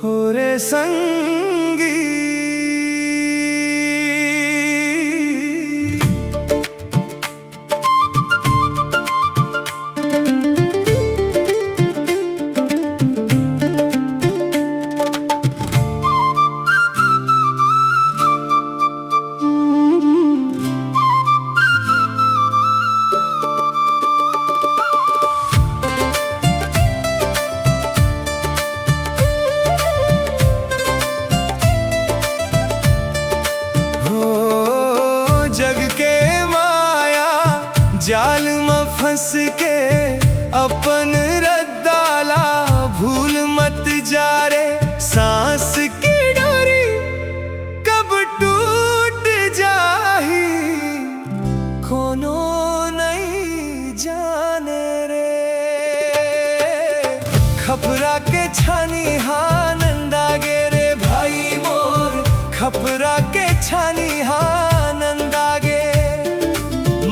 हो रे संगी जाल में फंस के अपन रद्दाला भूल मत जा रे। सांस की डोरी कब टूट जाही कोनो नहीं जाने रे। खपरा के छानी नंदा गे रे भाई मोर, खपरा के छानी नंदा गे।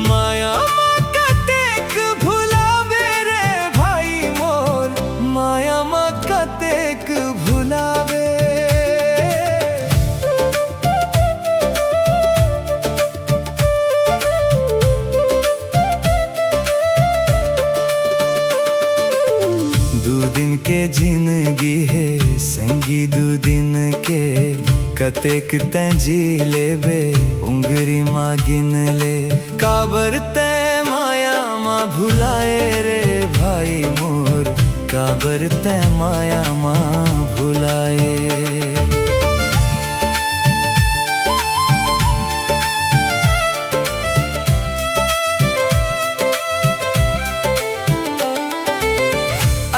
माया भुलावे दू दिन के जिंदगी है संगी, दू दिन के कतेक तै जी लेबे उंगरी माँ गिन ले। काबर तै माया माँ भुलाए रे भाई मोर, काबर तै माया माँ भुलाए।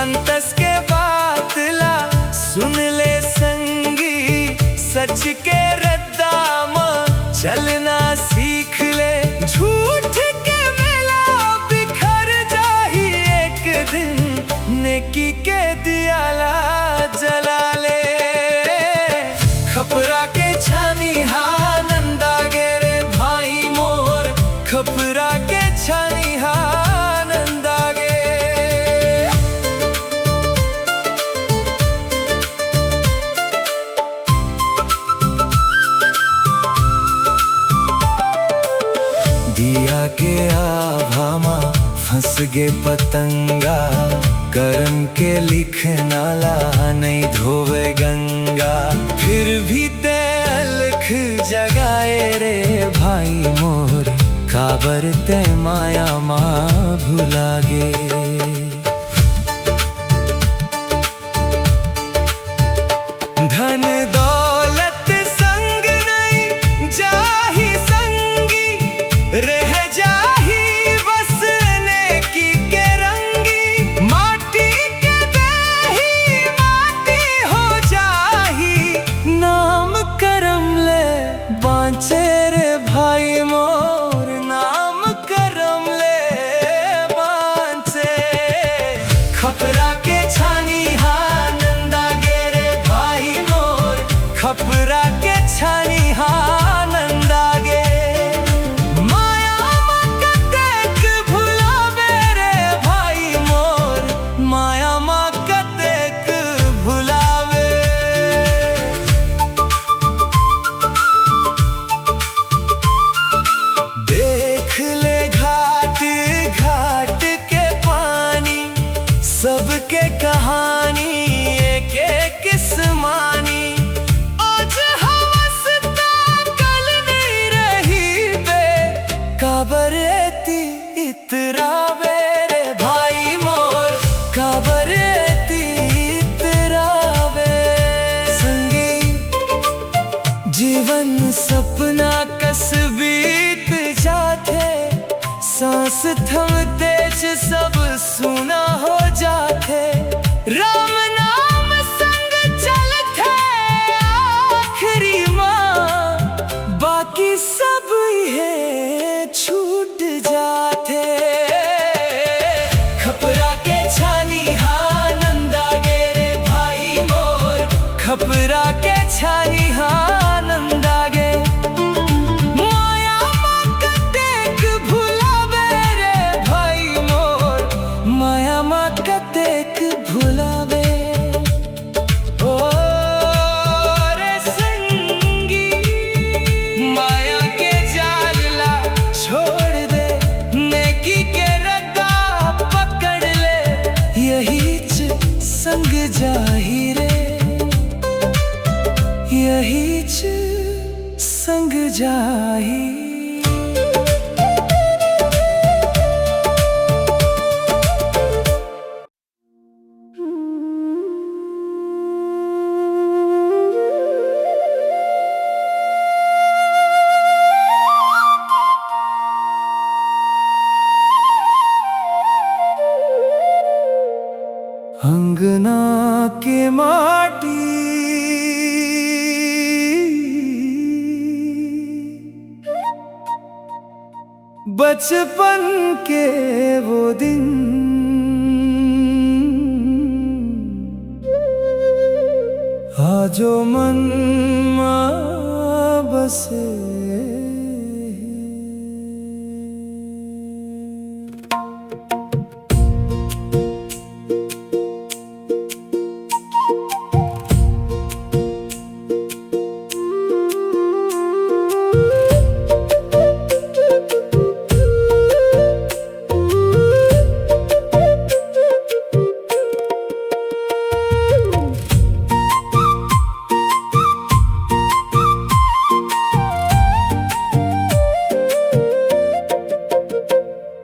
अंतस के बात ला सुन ले संगी, सच के रद्दा में चलना सीख ले। झूठ के मेला बिखर जाही एक दिन, नेकी के दियाला जला ले। खपरा के छानी नंदा गे रे भाई मोर, खपरा के छानी नंदा गे। दिया के आभा माँ फंस गे पतंगा, करम के लिखना ला नहीं धोवे गंगा। फिर भी ते अलख जगाए रे भाई मोर, काबर ते माया माँ भुला गे। धन दौलत संग नहीं जाही संगी, रह जाही बस नेकी के रंगी। माटी के देही माटी हो जाही, नाम करम ले बाँचे रे भाई मोर, नाम करम ले बाँचे। खपरा के छानी नंदा गे रे भाई मोर, खपरा के छानी नंदा गे। सबके कहानी एक एक किस्मानी, आज हवस कल नहीं रही बे। काबर एती इतरावे रे भाई मोर, काबर एती इतरावे। संगी जीवन सपना कस बीत जाते, सांस थमते सब सुना हो जाते। राम नाम संग चलते आखिरी माँ, बाकी सब ये छूट जाते। खपरा के छानी नंदा गे रे भाई मोर, खपरा के छानी नंदा गे। माया माँ कतेक भुलावे रे अंगना के माटी बचपन के वो दिन आजो मन में बसे।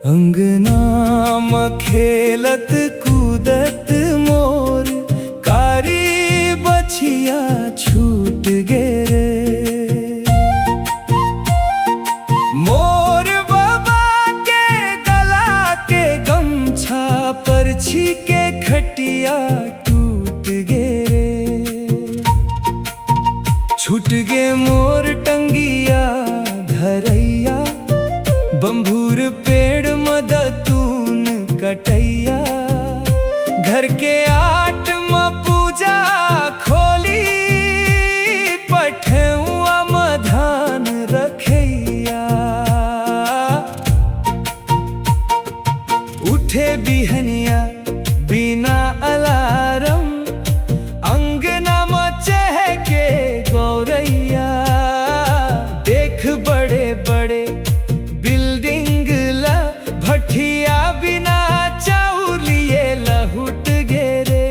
अंगना में खेलत कूदत मोर कारी बछिया छूट गे रे। मोर बाबा के गला के गमछा परछी के खटिया टूट गे रे। छूट गे मोर टंगिया धरैया बंभूर पेड़ मदतून कटैया। घर के आट में पूजा खोली पठुआ में धान रखैया। उठे बिहनिया बिना अलार्म अंगना में चहके गौरैया। देख बड़े बड़े बिल्डिंग ला भठिया बिना चाउलिए लहुट गे रे।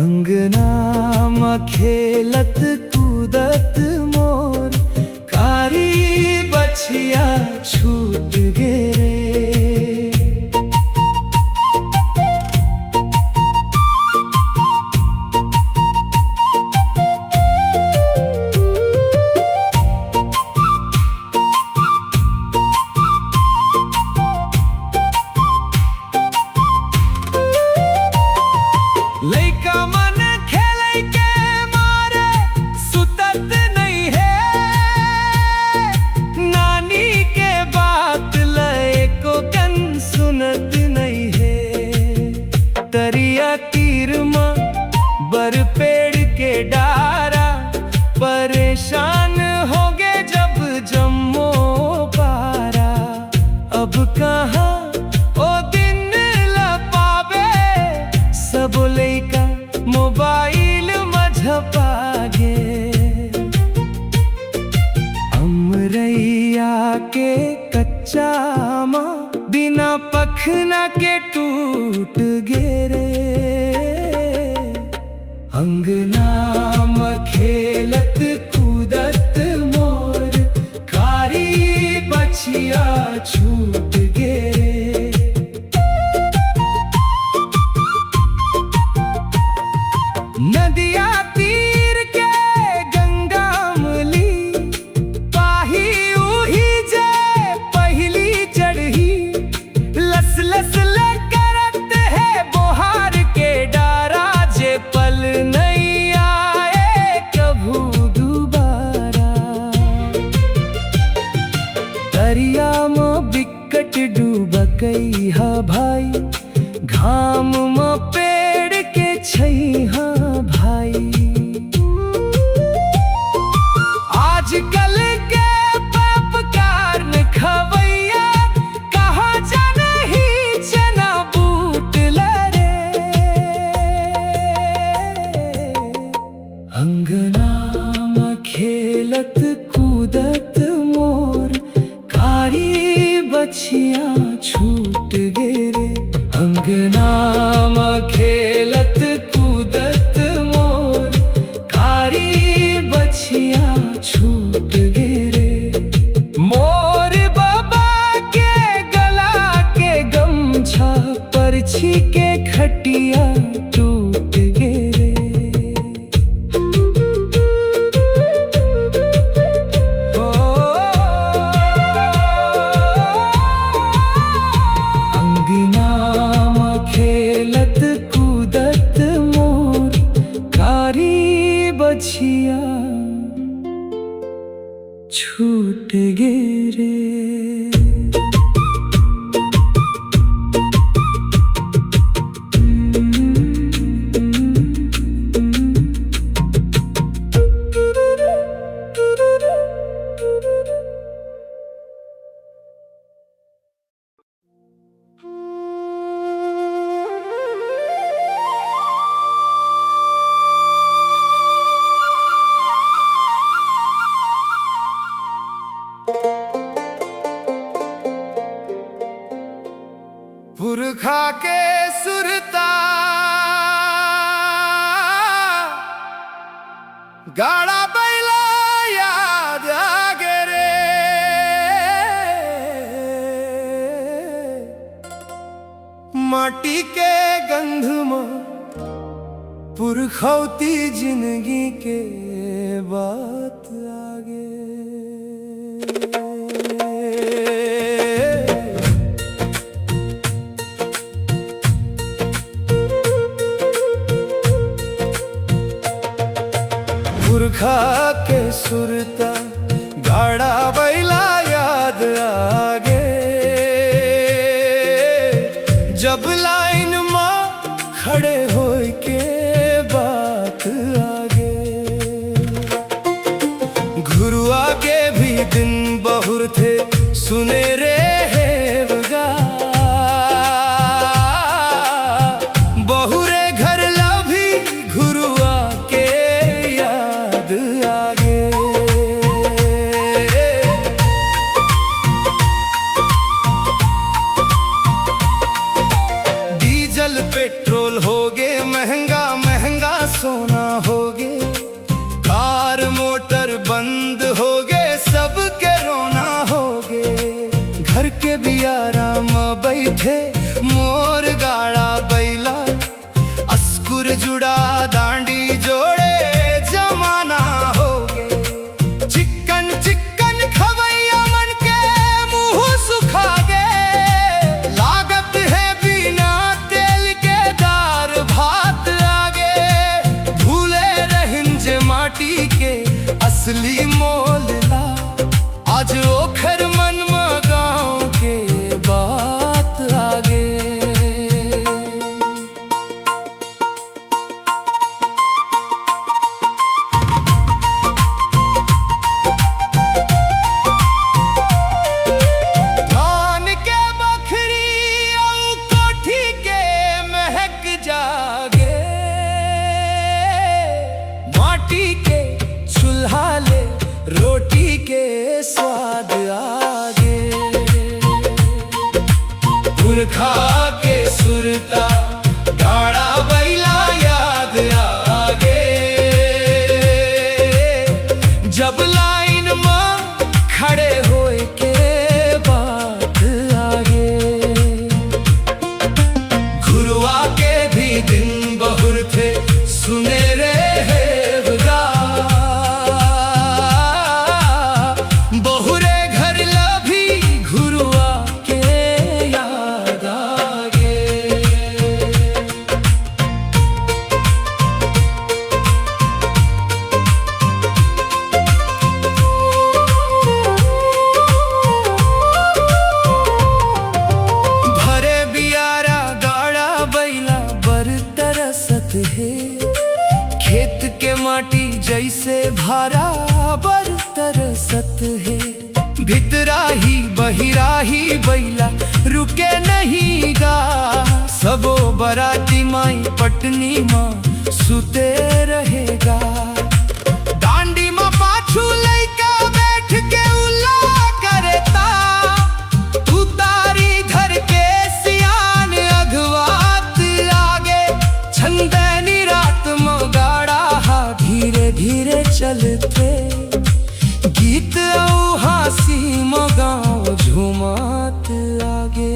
अंगना में खेलत कूदत मोर कारी बछिया छूट गे रे। लइका मन खेलै के मारे सुतत नहीं है। नानी के बात लएको कन सुनत नहीं है। तरिया तीर में बर पेड़ के डारा परेशान हो गए जब जम्मो पारा। अब कहाँ ओ दिन लपावे सब लइका मोबाइल में झपा गे। अमरैया के कच्चा माँ बिना पखना के टूट गे रे। अंगना में खेलत कूदत मोर कारी बछिया छूट गे रे। नदिया तीर के गंगामली पाही उही जे पहली चढ़ी। लस लस ले करत है बोहार के डारा जे पल नहीं आए कभू दोबारा। दरिया में बिकट डूबकई हा भाई घाम में पेड़ के छैहा भाई। आजकल के पपकार खवैया कहाँ जाने ही चना बूट लरे। अंगना में खेलत कूदत मोर कारी बछिया छूट गे रे। अंगना में खेलत कूदत घेरे। पुरखा के सुरता गाड़ा बैला याद आगे रे। माटी के गंध में पुरखौती जिंदगी के बात आगे। पुरखा के सुरता गाड़ा बैला याद आगे। जब लाइन में खड़े होए के बात आगे। घुरुआ के भी दिन बहुर थे सुने रे हेवगा। बहुरे घर लभी घुरुआ के याद आगे। डीजल पेट्रोल हो गे महंगा, महंगा सोना हो गे। कार मोटर बंद हो गे, सबके रोना हो गे। घर के बियारा में बैठे मोर गाड़ा बैला। अस्कुर जुड़ा दांडी जोड़े जमाना हो गे। चिकन चिकन खवैया मन के मुंह सुखा गे। लागत है बिना तेल के दार भात आगे। भूले रहिंज माटी के असली मोल ला। आज ओखर मन में गाँव के बात आगे। धान के बखरी और कोठी के महक जागे। माटी के चूल्हा ले रोटी के स्वाद आगे। पुरखा के सुरता गाड़ा बैला याद आगे। जब लाइन में खड़े होए के बात आगे। घुरुआ के भी दिन बहुर थे सुने रे हेवगा। बहुरे घर लभी घुरुआ के याद आगे। भरे बियारा गाड़ा बैला बर तरसत है। खेत के माटी जैसे भारा बर तरसत है। भितराही बहिराही बैला रुके नहीं गा। सबो बराती माई पटनी माँ सुते रहेगा। डांडी माँ पाछू लइका बैठ के उल्ला करता। उतारी धर के सियान अघवात आगे। छंदैनी रात में गाड़ा हा धीरे धीरे चलते। गीत औ हासी में गाँव झूमत आगे।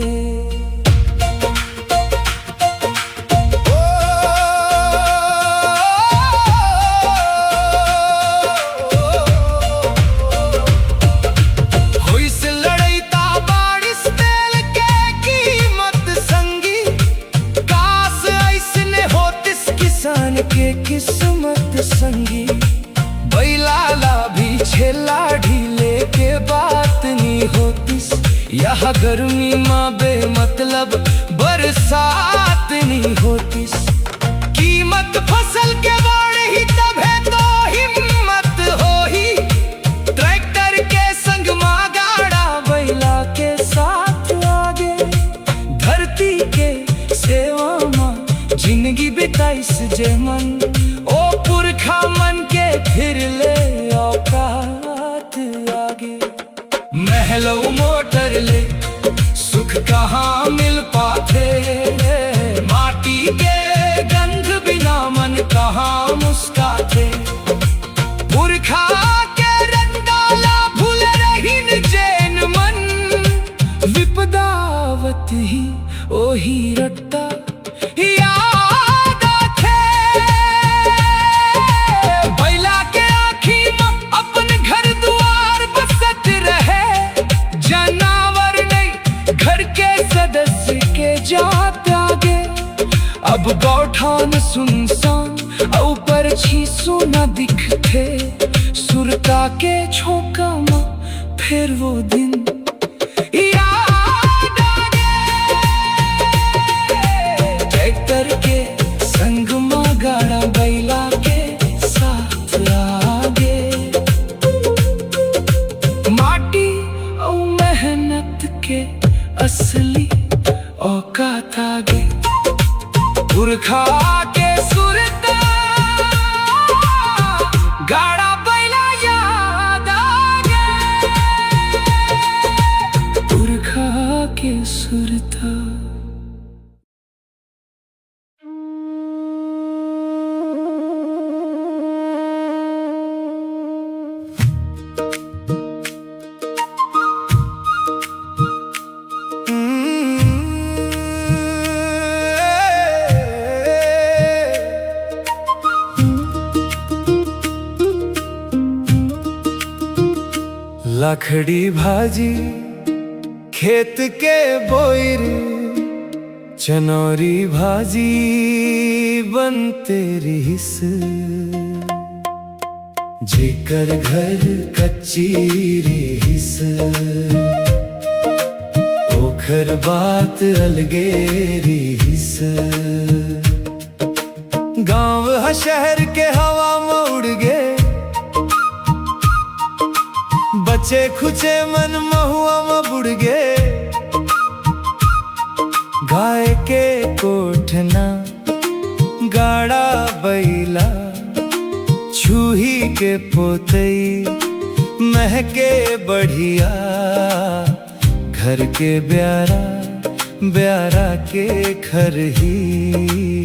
यहाँ गर्मी माँ बेमतलब बरसात नहीं होती। कीमत फसल के बाढ़ ही तब है तो हिम्मत हो ही। ट्रैक्टर के संग माँ गाड़ा बैला के साथ आगे। धरती के सेवा माँ जिंदगी बिताइस जे मन। ओ पुरखा मन के फिर ले औकात आगे। महलों मोटर ले सुख कहाँ मिल पाते। माटी के गंध बिना मन कहाँ मुस्काते। पुरखा के रंडाला भूल रहीन जैन मन। विपदावत ही ओही रट्टा याद आखे। बैला के आँखी में अपन घर दुआर बसत रहे। जनावर नहीं घर के सदस्य के जात आगे। अब गौठान सुनसान ऊपर छीसू न दिखते। सुरता के झोंका में फिर वो दिन याद आगे। ट्रैक्टर के संग माँ गाड़ा बैला के साथ आगे। माटी और मेहनत के असली औकात आगे। पुरखा के सुरता गाड़ा बैला याद आगे। पुरखा के सुरता। लखड़ी भाजी खेत के बोर। चनौरी भाजी बनते रिस। जेकर घर कच्ची रिस ओखर बात अलगे रिस। गांव है शहर के हवा में उड़ गे। बचे खुचे मन महुआ में बुड़ गे। गाय के कोठना गाड़ा बैला। छूही के पोतई महके बढ़िया। घर के ब्यारा ब्यारा के खरही।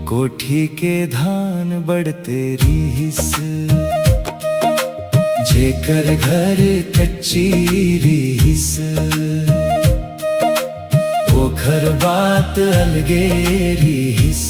कोठी के धान बढ़ते रिस। जेकर घर कच्ची रिस ओखर बात अलगे रिस।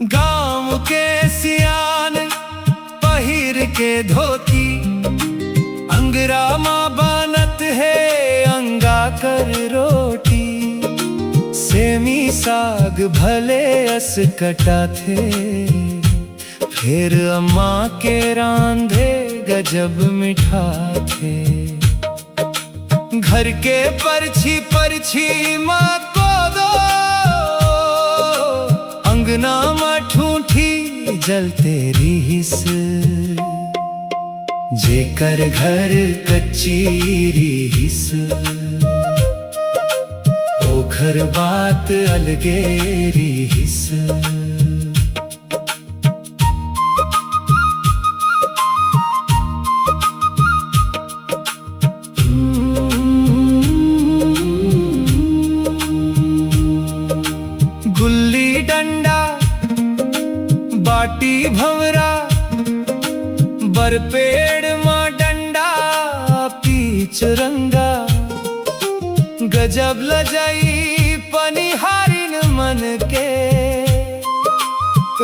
गाँव के सियान पहिर के धोती। अंगरा माँ बनत है अंगा कर रोटी। सेमी साग भले अस कटा थे। फिर अम्मा के रांधे गजब मिठा थे। घर के परछी परछी माँ को दो। अंगना में ठूठी जलते रिस। जेकर घर कच्ची रिस ओखर बात अलगे रिस। गुल्ली डंडा बाटी भंवरा। बरपेड़ माँ डंडा पीच रंगा। गजब लजाई पनिहारिन मन के।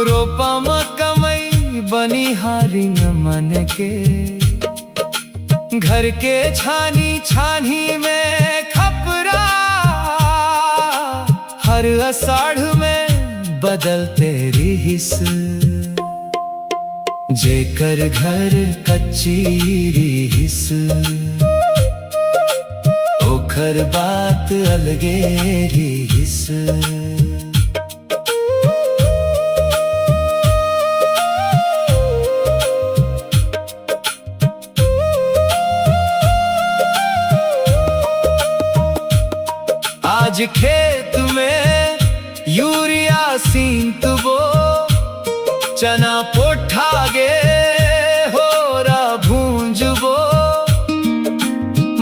रोपा में कमई बनिहारिन मन के। घर के छानी छानी में खपरा, हर आषाढ़ में बदल तेरी हिस। जेकर घर कच्ची हिस, ओखर बात अलगे हिस। आज खेत में यूरिया सींत बो, चना पोठा गे हो रा भूंजबो।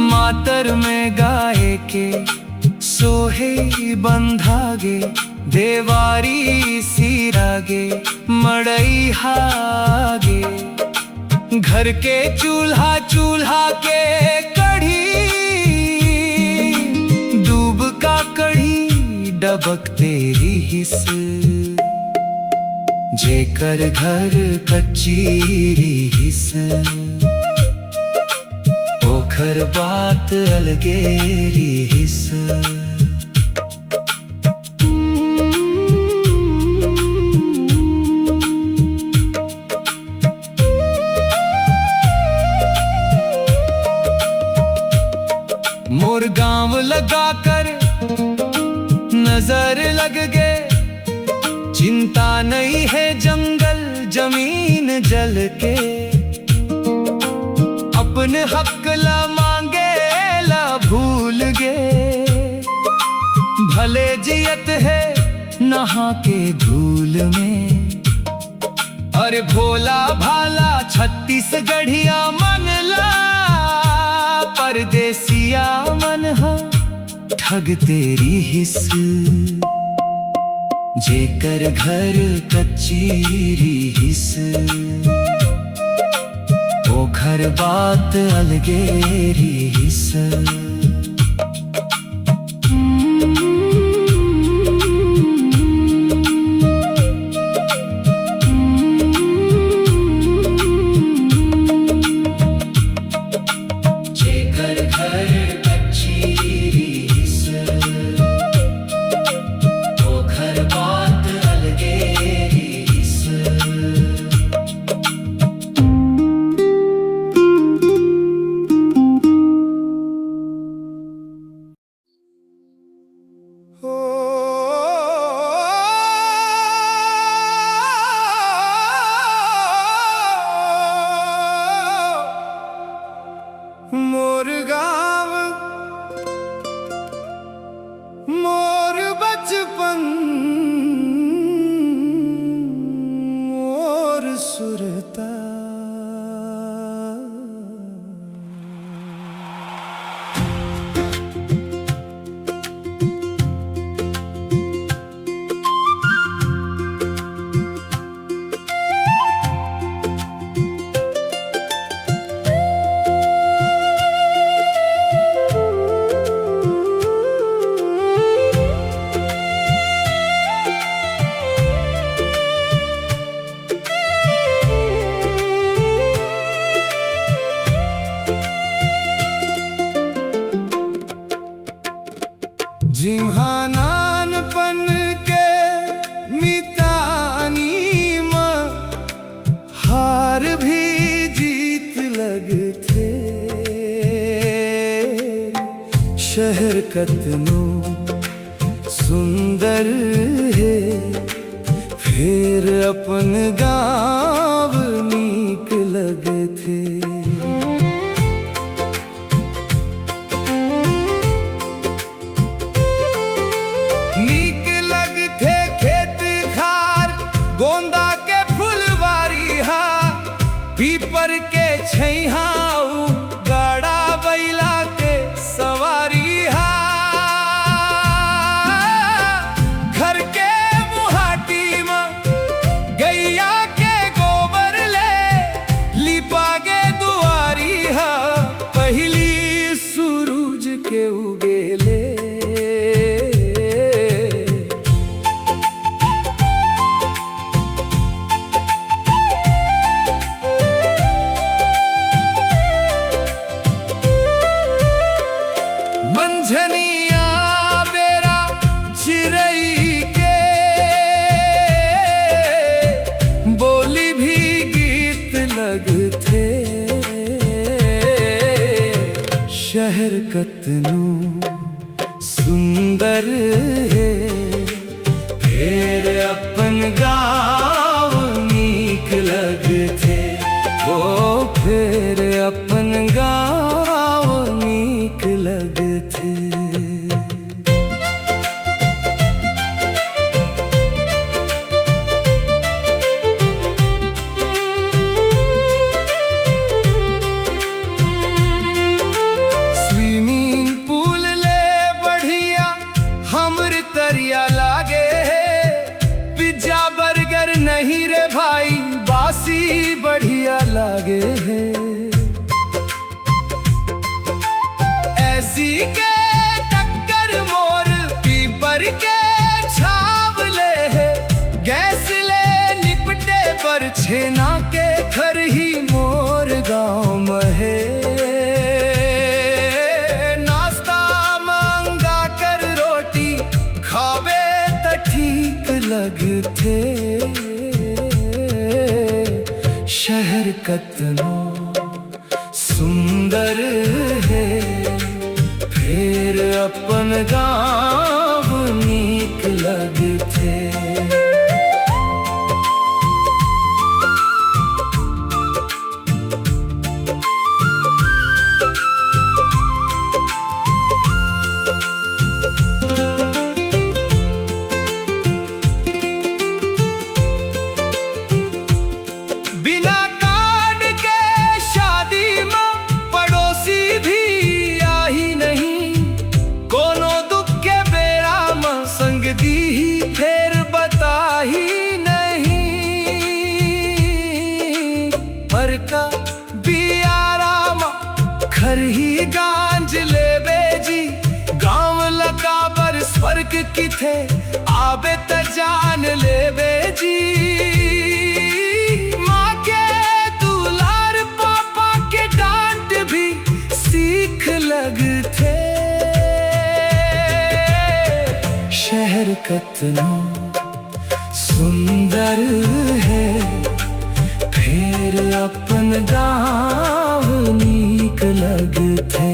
मातर में गाय के सोहे बंधागे, देवारी सिरागे मड़ई हागे। घर के चूल्हा चूल्हा के कढ़ी, डबक तेरी हिस। जेकर घर कच्ची हिस, ओखर बात अलगेरी हिस। मोर गांव लगा कर नजर लग गे, चिंता नहीं है जंगल जमीन जल के। अपने हक ला मांगे ला भूल गे, भले जियत है नहा के धूल में। अरे भोला भाला छत्तीसगढ़िया मन ला, परदेसिया मन हा ठग तेरी हिस। जेकर घर कच्ची हिस, ओखर बात अलगेरी हिस। मोर गाँव मोर बचपन, मोर सुरता। जिम्हानानपन के मितानी में हार भी जीत लगथे। शहर कतनो सुंदर है, फिर अपन गाँव नीक लगथे। गोंदा के फुलवारी हा, पीपर के छैहाऊ, गाड़ा बैला के सवारी हा। घर के मुहाटी में गैया के गोबर ले लिपागे दुआरी हा। पहली सूरज के उगेले, शहर कतनू सुंदर है, फिर अपन गाँव नीक लगथे। ओ फिर अपन गाँव नीक लगथे। तरिया लागे है, पिज्जा बर्गर नहीं रे भाई, बासी बढ़िया लागे है। ऐसी के टक्कर मोर पीपर के छावले है, गैस ले निपटे पर छेना के घर ही मोर गाँव में है। ठीक लगथे शहर कतनो सुंदर है, फिर अपन गाँव नीक लगथे। घर ही गांज ले बेजी, गाँव लगा बर स्वर्ग किथे आबे त जान ले बेजी। माँ के दुलार पापा के डांट भी सीख लगथे। शहर कतनो सुंदर है, फिर अपन गाँव नीक लगथे।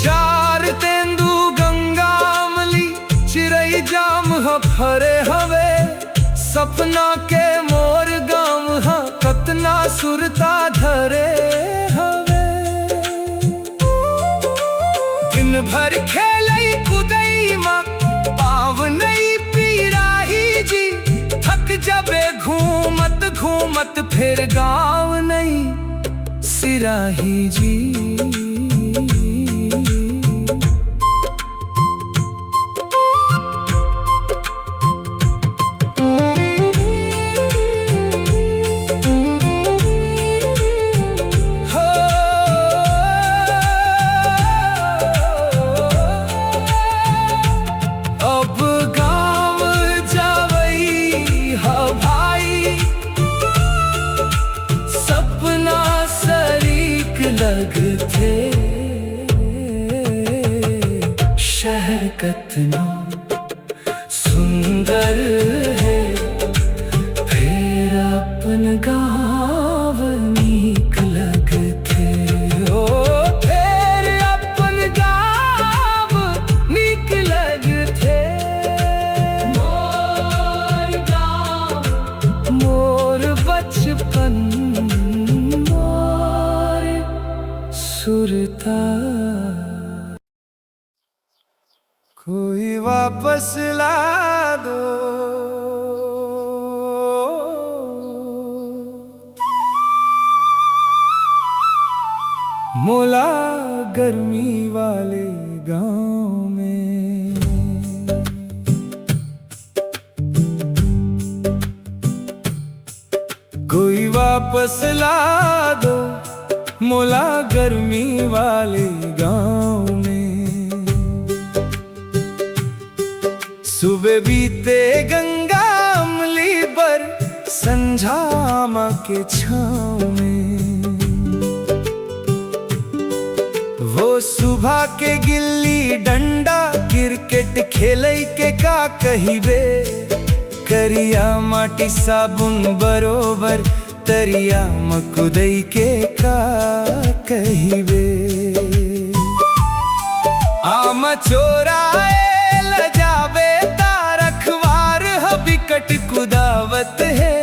चार तेंदू गंगा अमली चिरई जाम फरे हवे, सपना के मोर गाम कतना सुरता धरे हवे। दिन भर खेलई कुदई माँ पाव नहीं पीराही जी, थक जबे घूमत घूमत फिर गाँव नहीं सिराही जी। लगथे शहर कतना सुंदर है, फिर अपन गाँव नीक लगथे। ओ फिर अपन गाँव नीक लगथे। मोर गाँव मोर बचपन सुरता। कोई वापस ला दो मोला गर्मी वाले गाँव में। कोई वापस ला दो मोला गर्मी वाले गाँव में। सुबह बीते गंगा अमली पर, संझा माँ के छाँव में। वो सुबह के गिल्ली डंडा क्रिकेट खेले के का कहिबे, करिया माटी साबुन बरोबर तरिया मकुदई के का कहिबे। आम चोराए लजावे तारखवार बिकट कुदावत है,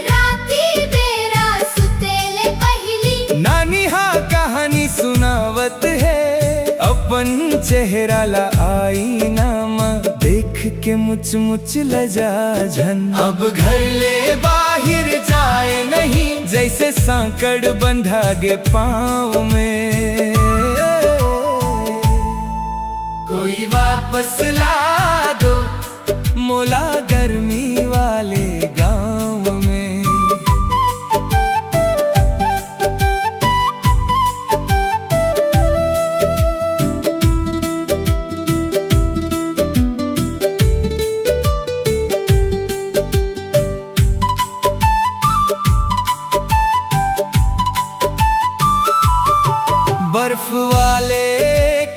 राती बेरा सुतेले पहली नानी हाँ कहानी सुनावत है। अपन चेहरा ला आईना में देख के मुच मुच लजा झन, अब घर ले बाहर जाए नहीं, जैसे सांकड़ बंधा गे पाँव में। कोई वापस ला दो मोला गर्मी वाले गाँव में। बर्फ वाले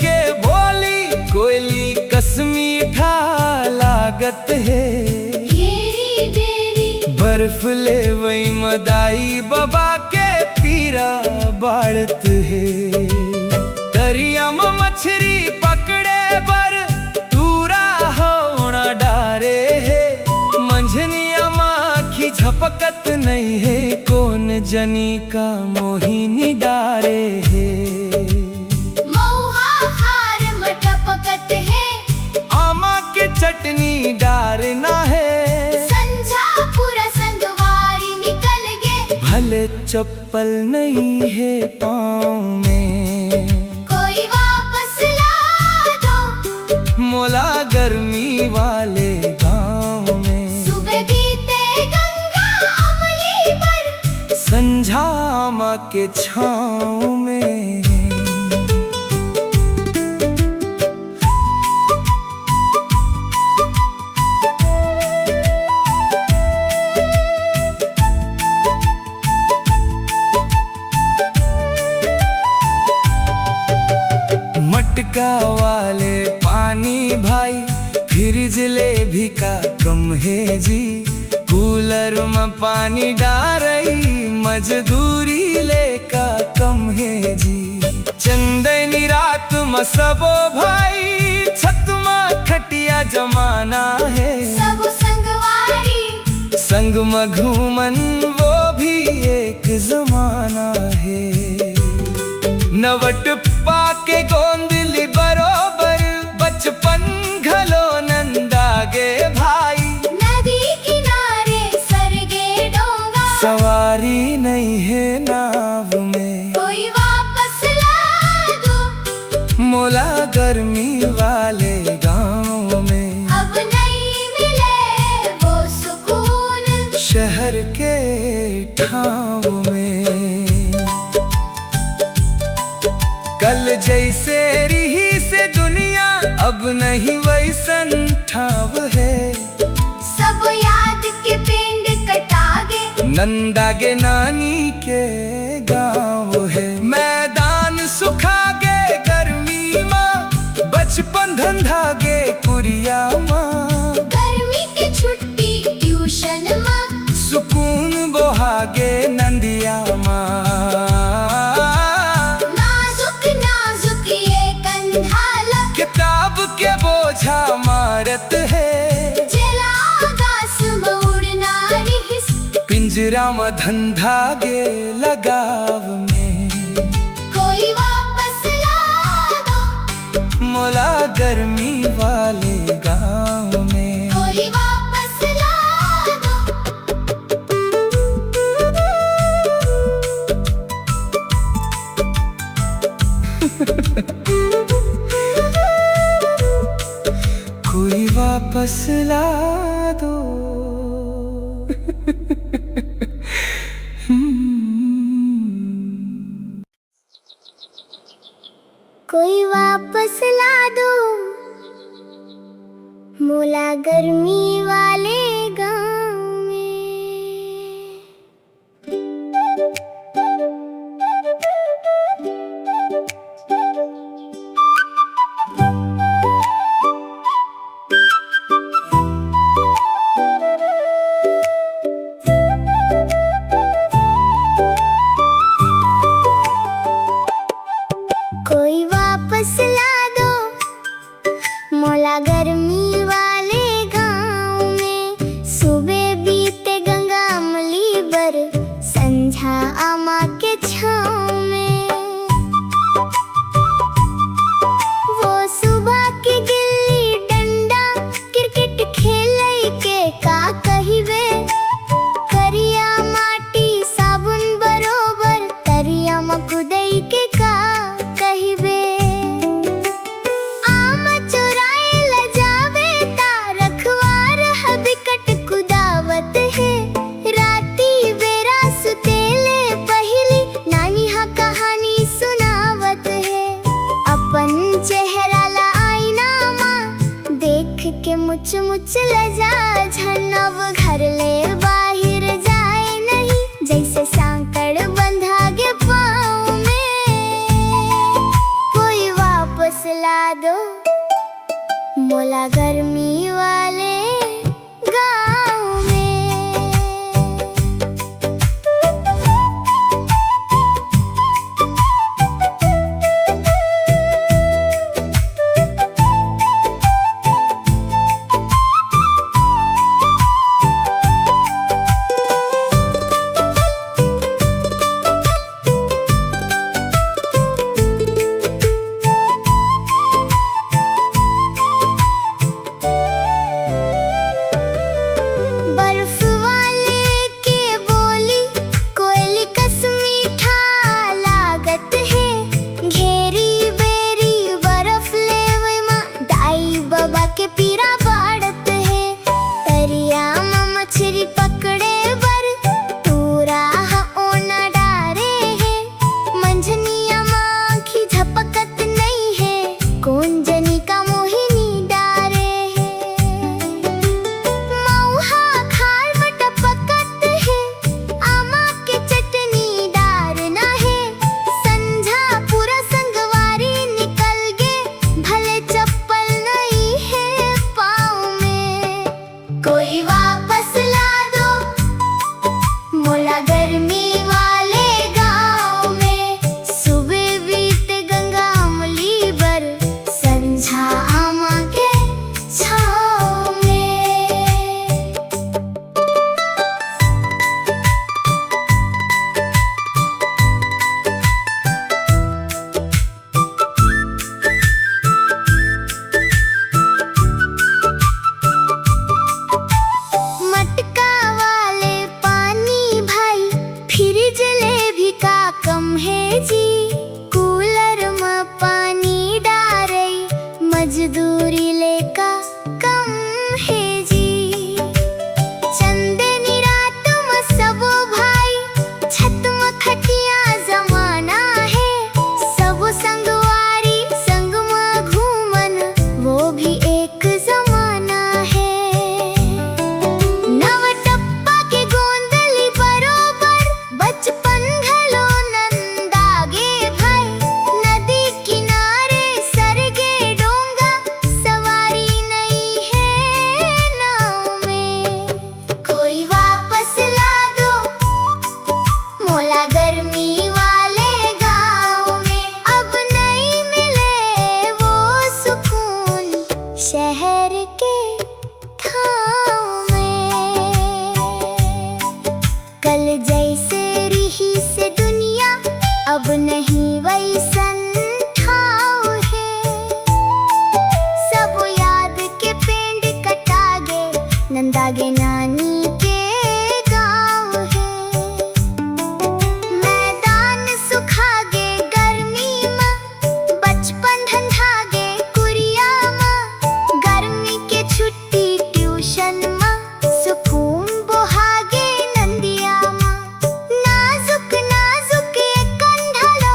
के बोली कोयली कसमी ठा लागत है, घेरी बेरी बर्फ ले वही मदाई बाबा के पीरा बाढ़त है। दरिया में मछली पकड़े बर दूरा होना डारे है, मंझनिया माखी झपकत नहीं है, कौन जनी का मोहिनी डारे है। चटनी डारना है, संझा पूरा संगवारी निकल गे, भले चप्पल नहीं है पाँव में। कोई वापस ला दो मोला गर्मी वाले गाँव में। सुबह बीते गंगा अमली पर, संझा माँ के छाँव में। मटका वाले पानी भाई फ्रिज ले भी का कम है जी, कूलर में पानी डारई मजदूरी ले का कम है जी। चंदनी रात में सबो भाई छत में खटिया जमाना है, सब संगवारी संग में घूमन वो भी एक जमाना है। नवट पाके गोंदली बरोबर बचपन घलो नंदागे भाई, नदी किनारे सरगे डोंगा, सवारी नहीं है नाव में। कोई वापस ला दो मोला गर्मी वाले गाँव में, अब नहीं मिले वो सुकून शहर के ठाव में। कल जैसे रही से दुनिया अब नहीं वैसन ठाव है, सब याद के पिंड कटागे, नंदागे नानी के गाँव है। मैदान सुखागे गर्मी माँ, बचपन धंधागे कुरिया माँ, गर्मी की छुट्टी ट्यूशन माँ, सुकून बोहागे नंदिया माँ। नाजुक नाजुक ये कंधाला, किताब के बोझा मारत है, जला आकाश में उड़ना रिहिस, पिंजरा में धंधागे लगाव में। कोई वापस ला दो मोला गर्मी वाले गाँव में। कोई वापस ला दो कोई वापस ला दो। कोई वापस ला दो मोला गर्मी वाले गाँव में। कोई वापस ला दो मोला गर्मी वाले गाँव में। सुबह बीते गंगा अमली बर, संझा आमा के छाँव में। वो सुबह के गिल्ली डंडा क्रिकेट खेलई के का कहिबे। करिया माटी साबुन बरोबर, तरिया मकुदई के का कहिबे। आम चुराए ल जावे ता रखवार हबिकट कुदावत है। राती बेरा सुतेले पहली नानी हा कहानी सुनावत है। अपन चेहरा ला आईना माँ देख के मुच मुच लजा झन। अब घर ले बाहिर जाए नहीं, जैसे सांकड़ बंधा गे पाँव में। कोई वापस ला दो मोला गर्मी वाले गाँव में। बर्फ वाले के बोली कोयली कस मीठा लागत है। घेरी बेरी बर्फ लेवे माँ दाई बाबा के पीरा बाड़त है। तरिया माँ मछली पकड़े बर तूरा हा ओना डारे है। मंझनिया माँ की झपकत नहीं है, कौन जनी का मोहिनी डारे है। मऊहा खार में टपकत है, आमा के चटनी डार ना है। संझा पूरा संगवारी निकल गे, भले चप्पल नहीं है पाँव में। कोई वापस ला दो मोला गर्मी वाले गाँव में। सुबह बीते गंगा अमली बर, संझा आमा के छाँव में। मटका वाले पानी भाई, फ्रिज ले भी का कम है जी। कूलर में पानी डारई, मजदूरी ले का कम है जी। चंदनी रात में सबो भाई, छत में खटिया जमाना है। सबो संगवारी संग में घूमन, वो भी एक जमाना है। नव टप्पा के गोंदली बरोबर, बचपन घलो नंदागे भाई। नदी किनारे सरगे डोंगा, सवारी नहीं है नाव में। कोई वापस ला दो मोला गर्मी वाले गाँव में। अब नहीं मिले वो सुकून शहर के ठाव में। कल जैसे रही से दुनिया, अब नहीं वैसन ठाव है। सब याद के पेंड कटागे, नंदागे नानी के गाँव है। मैदान सुखागे गर्मी माँ, बचपन धंधागे कुरिया माँ। गर्मी के छुट्टी ट्यूशन माँ, सुकून बोहागे नंदिया माँ। नाजुक नाजुक ये कंधलो,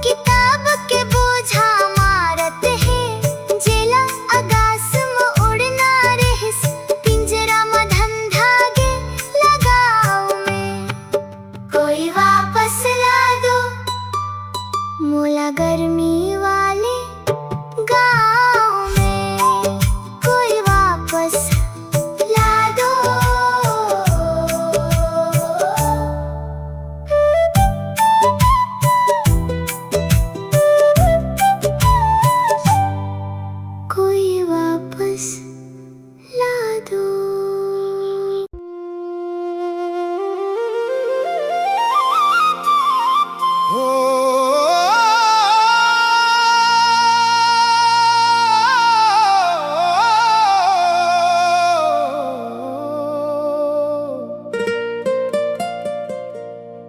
किताब के बोझा मारत है। जेला आकाश में उड़ना रहस, पिंजरा में धंधागे लगाव में। कोई वापस ला दो मोला गर्मी वाले गाँव में। कोई वापस ला दो।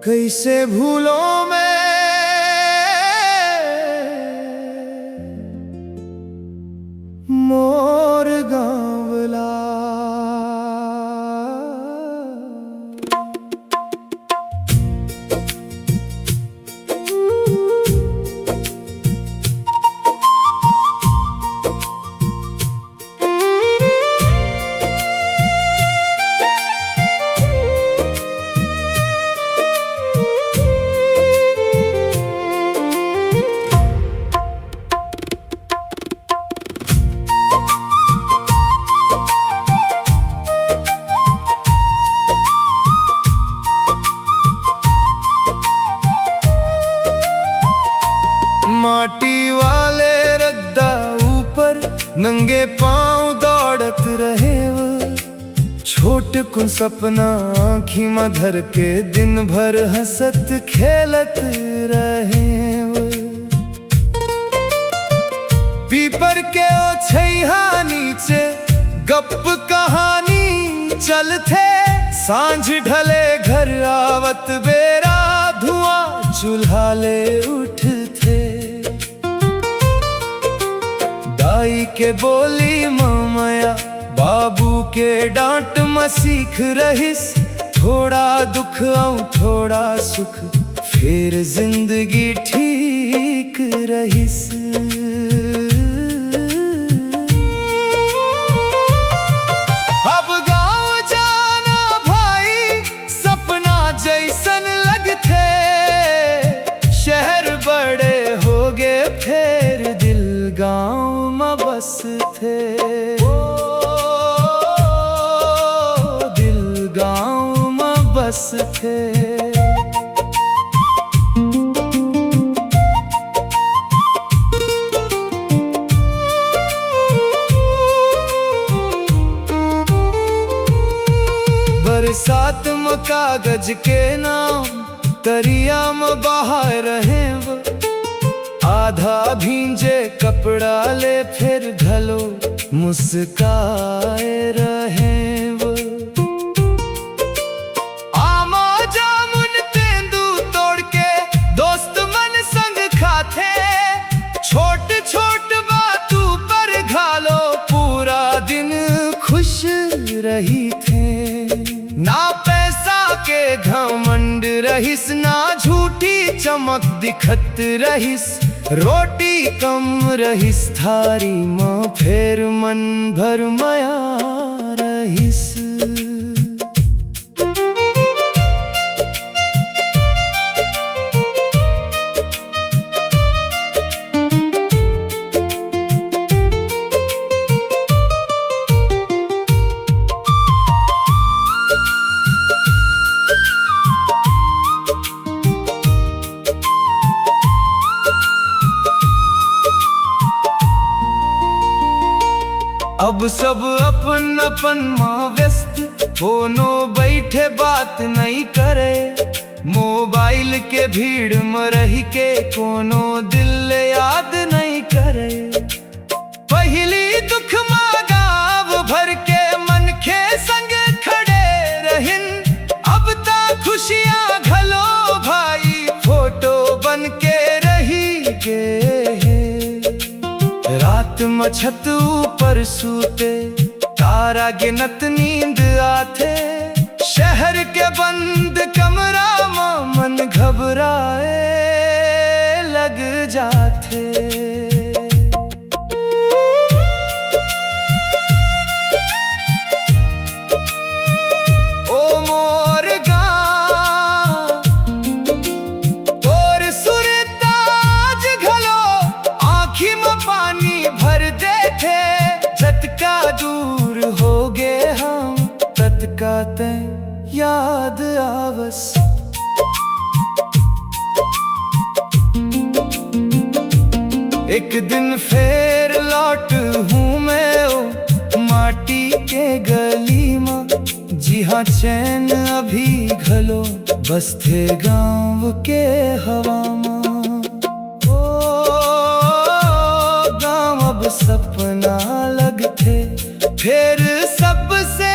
कैसे भूलों में मोर गाँवला। माटी वाले रद्दा ऊपर नंगे पांव दौड़त रहे वो, छोट को सपना आँखी में धर के दिन भर हंसत खेलत रहे वो। पीपर के ओछैया नीचे गप कहानी चलते, सांझ ढले घर आवत बेरा धुआं चूल्हा ले उठते। दाई के बोली ममया बाबू के डांट में सीख रहिस, थोड़ा दुख और थोड़ा सुख फिर जिंदगी ठीक रहिस। अब गाँव जाना भाई सपना जैसन लगते, शहर बड़े हो गए फिर दिल गाँव में बस थे। दिल गाँव में बस थे। बरसात में कागज के नाम दरिया में बहा रहे वो, आधा भींजे कपड़ा ले फिर घलो मुस्काए रहे वो। आमा जामुन तेंदू तोड़ के दोस्त मन संग खाते, छोट छोट बातों पर घालो पूरा दिन खुश रही थे। ना पैसा के घमंड रहिस, ना झूठी चमक दिखत रहिस, रोटी कम रहिस थारी माँ फिर मन भर माया रहिस। अब सब अपन अपन माँ व्यस्त, कोनो बैठे बात नहीं करे, मोबाइल के भीड़ में रह के कोनो दिल याद नहीं करे। पहली दुख माँ गाँव भर के मन के संग खड़े रहिन, अब ता खुशियाँ घलो भाई फोटो बन के रही गे। रात में छत ऊपर सूते तारा गिनत नींद आते, शहर के बंद कमरा में मन घबराए लग जाते। ओ मोर गाँव और सुरताज घलो आँखी में पानी भर देते, झटका दूर हो गए हम तत्काते याद आवस। एक दिन फिर लौट हूँ मैं ओ माटी के गली में, जी हाँ चैन अभी घलो बस थे गाँव के हवा में। अब सपना लगते फिर सबसे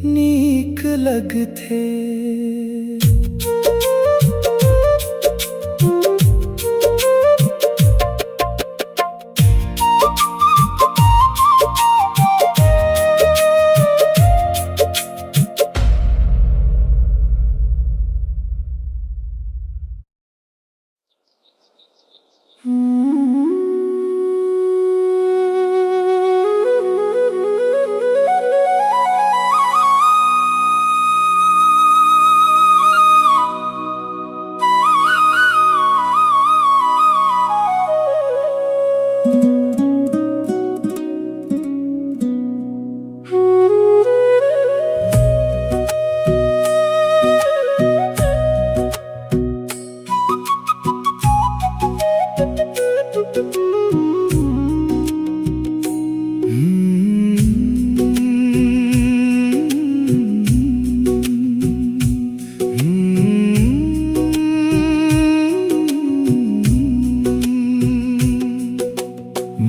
नीक अलग थे।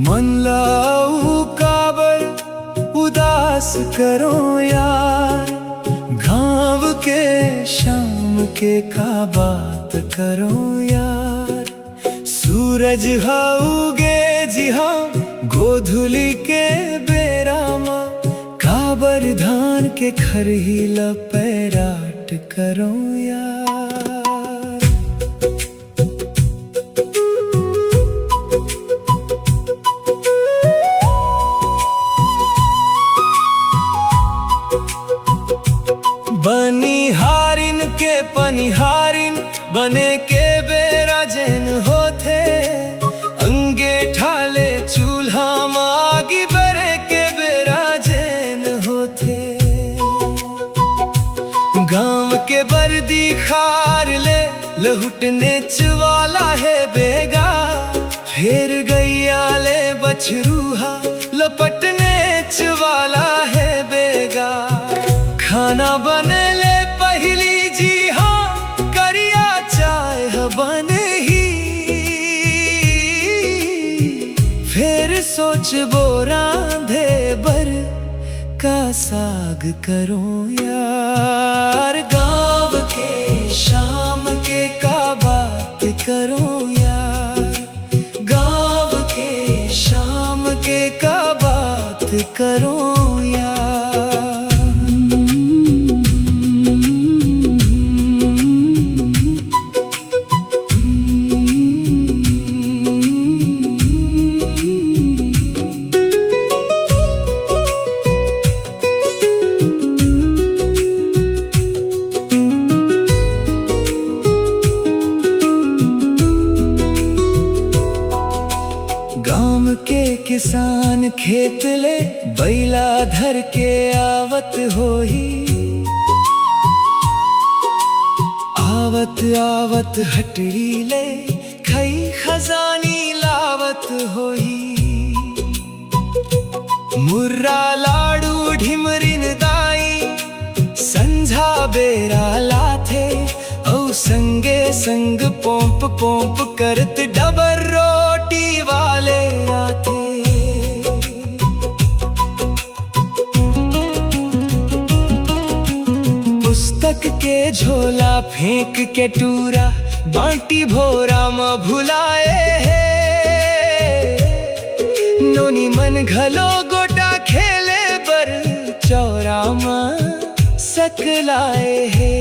मन लाऊ काबर उदास करो यार, घाव के शाम के का बात करो यार। सूरज हाउगे जी हाँ गोधुली के बेरामा, काबर धान के खरहिला पैराट करो यार। बनिहारिन के पनिहारिन बने के बेरा जैन होते, अंगे ठाले चूल्हा मागी बरे के बेरा जैन होते। गांव के बर्दी खार ले लहुटने चवाला है बेगा, फिर गैया ले बछरूहा लपटने चवाला है बेगा। खाना बने ले पहली जी हाँ करिया चाय बने ही, फिर सोच बोरा धे बर का साग करो यार। गाँव के शाम के का बात करो यार, गाँव के शाम के का बात करो यार। गाँव के किसान खेत ले बैला धर के आवत होही, आवत आवत हटड़ी ले खई खजानी लावत होही। मुर्रा लाडू ढिमरिन दाई संझा बेरा लाथे, औ संगे संग पोंप पोंप करत डबर रोटी वाले आते। पुस्तक के झोला फेंक के टूरा बांटी भोरा में भुलाए है। नोनी मन घलो गोटा खेले बर चौरा में सकलाए है।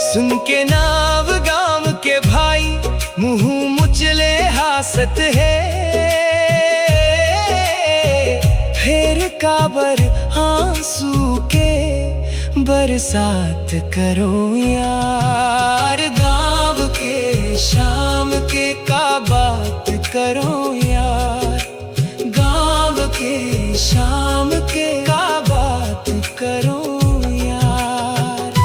सुन के नाव गाम के भाई मुँह मुचले हासत है, फिर काबर आंसू के बरसात करो यार। गाँव के शाम के का बात करो यार, गाँव के शाम के का बात करो यार।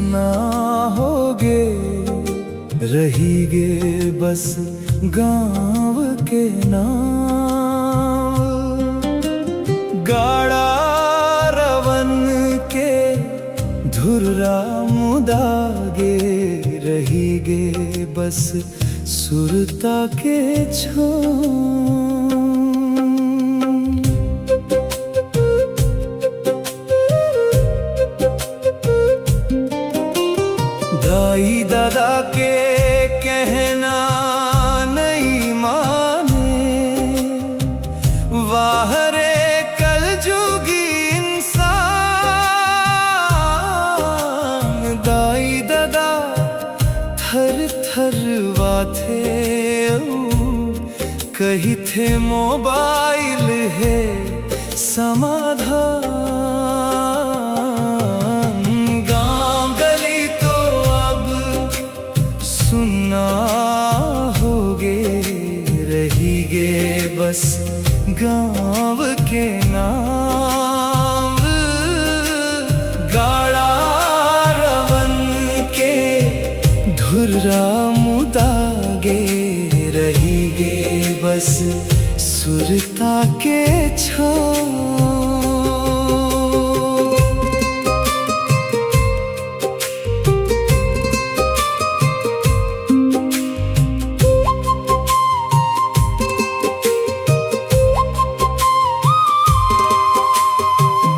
सुना होगे रहीगे बस गाँव के नाम। गाड़ा रवन के धुर्रा मुदागे रहीगे बस सुरता के छाँव। दाई दादा के कहना नहीं माने, वाह रे कलजुगी इंसान। दाई दादा थर थर वाथे कही थे मोबाइल है समाधान। गाँव गली तो अब सुना होगे रहीगे बस गाँव के नाम। गाड़ा रवन के धुर्रा मुदागे रहीगे बस सुरता के छाँव।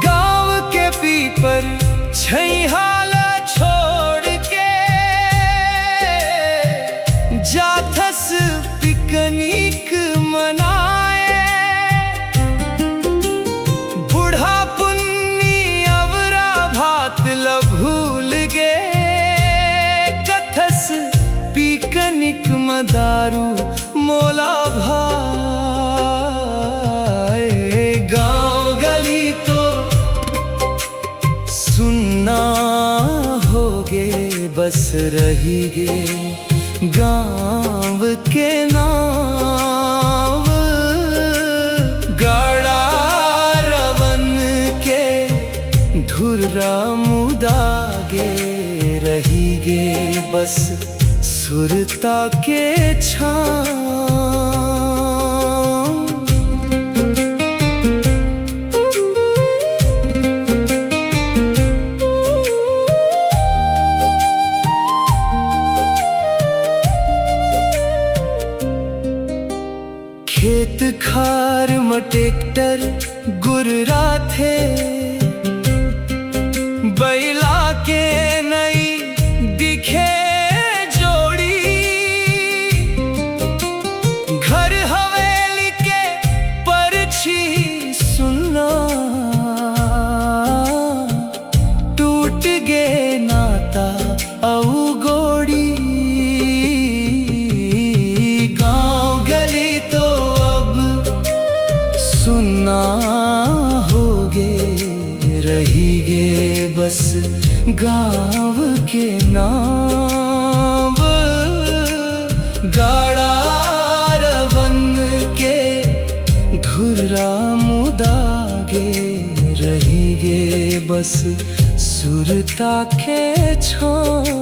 गाँव के पीपर छैहाला छोड़ के जाथस पिकनिक मनाए। बूढ़ा पुन्नी अवरा भात भूल गे कथस पिकनिक मदारू मोला भाई। गाँव गली तो सुनना होगे बस रहीगे गाँव के नाम। गाड़ा रवन के धुर्रा मुदागे रहीगे बस सुरता के छाँव। खेत खार में ट्रैक्टर गुर्रा थे, बैला के नई दिखे जोड़ी। घर हवेली के परछी सुनना टूट गे नाता औ गोड़ी। सुना होगे रहीगे बस गाँव के नाम। गाड़ा रवन के धुर्रा मुदागे रहीगे बस सुरता के छाँव।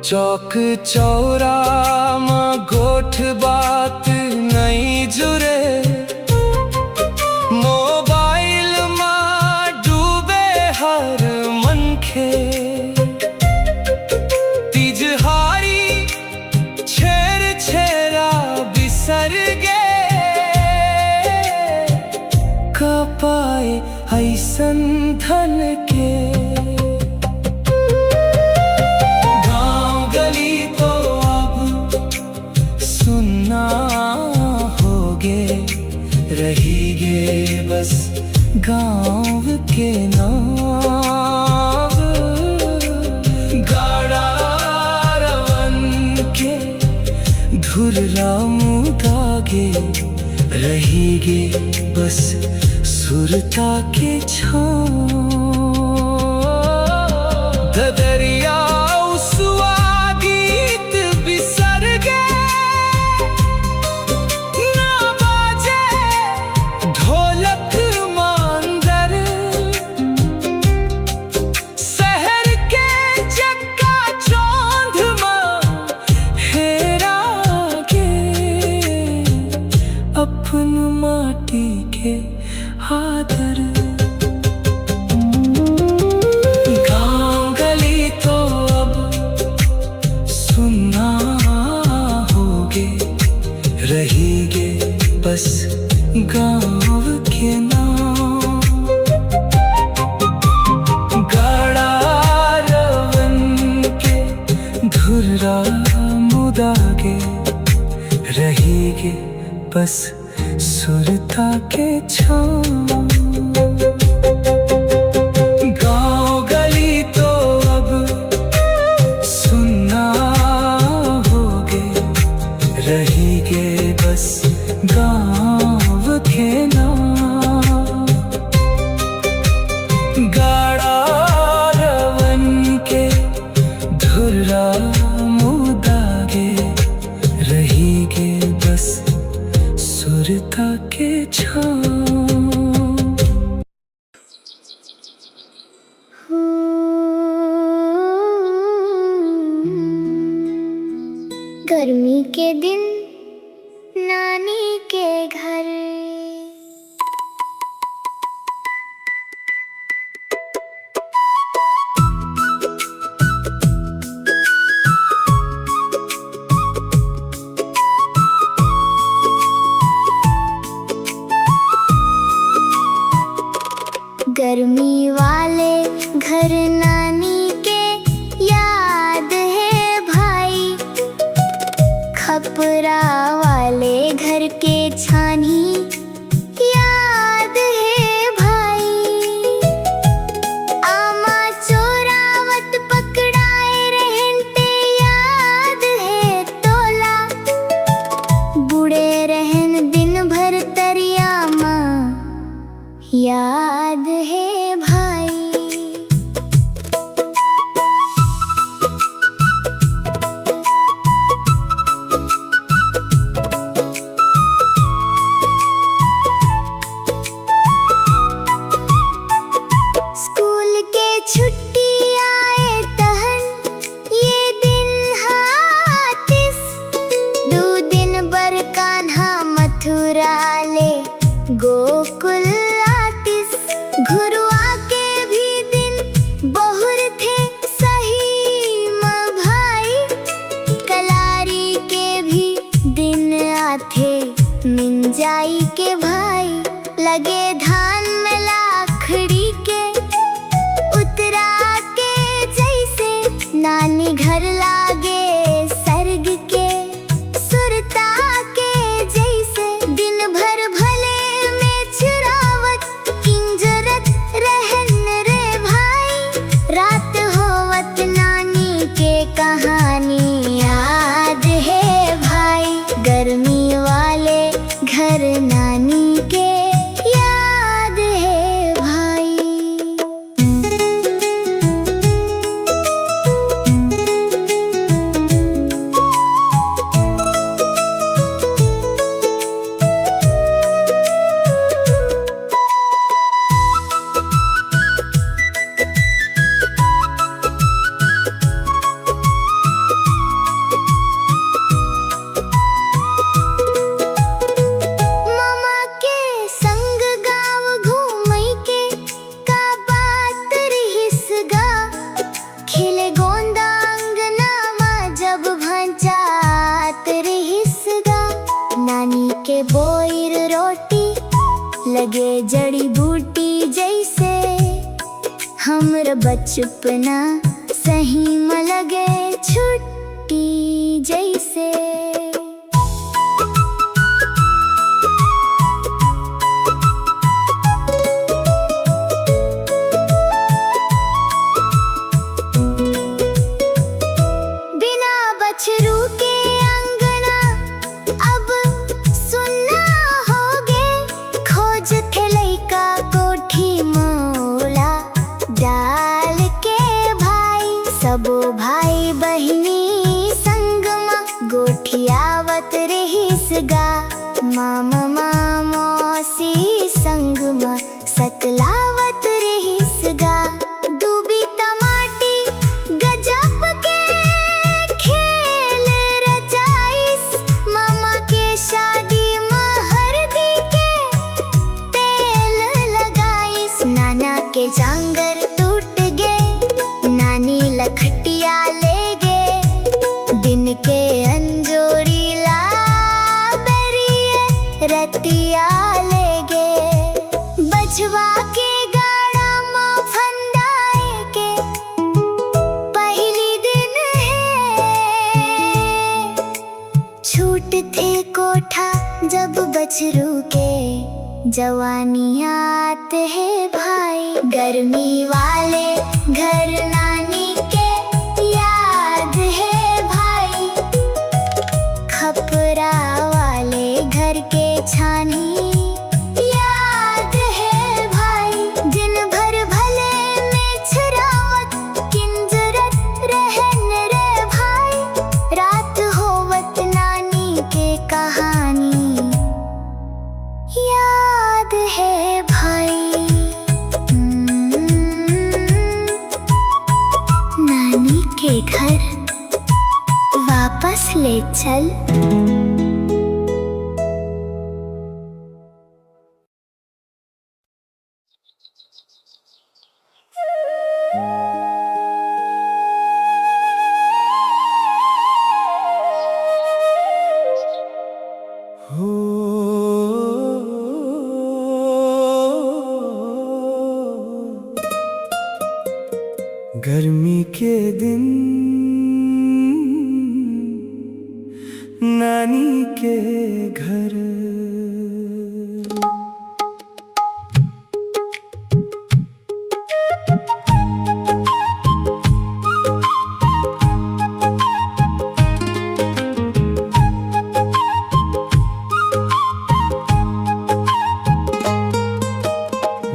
चौक चौरा में गोठ बात नहीं जुरे। मोबाइल में डूबे हर मनखे। तिजहारी छेर छेरा बिसर गे कपाए ऐसन धन के। रहीगे बस गाँव के नाम। गाड़ा रवन के धुर्रा मुदागे रहीगे बस सुरता के छाँव। दरिया आदर। गाँव गली तो अब सुनना होगे, रहीगे बस गाँव के नाम। गाड़ा रवन के धुर्रा मुदागे, रहीगे बस सुरता के छाँव। गाँव गली तो अब सुनना होगे, रहीगे बस गाँव के नाम। गाड़ा रवन के धुर्रा मुदागे, रहीगे बस सुरता के छाँव। गर्मी के दिन नानी के घर, गर्मी वाले घर नानी के याद है भाई, खपरा वाले घर के छानी याद है भाई। आमा चोरावत पकड़ाए रहते याद है तोला, बूढ़े रहन दिन भर तरियामा याद है भाई। स्कूल के छुट्टी आए तहन ये दिन हाथिस, 2 दिन बर कान्हा मथुरा ले गोकुल आतिस। घुरुआ के भी दिन बहुर थे सही म भाई, कलारी के भी दिन आथे मिंजाई के भाई। लगे धान में लाखड़ी के उतरा के जैसे, नानी घर लागे सर्ग के सुरता के जैसे। दिन भर भले में चुरावत किंजरत रहन रे भाई, रात होवत नानी के कहानी याद है भाई। गर्मी वाले घर नानी के याद है भाई। मामा के संग गाँव घूमई के का बात रहिस गा, खिले गोंदा अंगना मा जब भंचात रहिस गा। नानी के बोइर रोटी लगे जड़ी बूटी जैसे, हमर बचपना सही म लगे छुट्टी जैसे। बिना बछरू के अंगना अब सुनना होगे, खोज थे लइका कोठी मोला डाल के भाई। सबो भाई बहिनी संग म गोठिया जांगर टूट गे, नानी लखटिया ले गे। दिन के अंजोरी ला बेरिए रतिया ले गे। बछवा के गाड़ा माँ फंदाए के पहली दिन है। छूट थे कोठा जब बछरू के, जवानी आते है भाई। गर्मी वाले घर नानी के याद है भाई। खपरा वाले घर के छानी याद है भाई। दिन भर भले में छरावत किंजरत रहन रे भाई। रात होवत नानी के कहानी याद है भाई। नानी के घर वापस ले चल। गर्मी के दिन नानी के घर।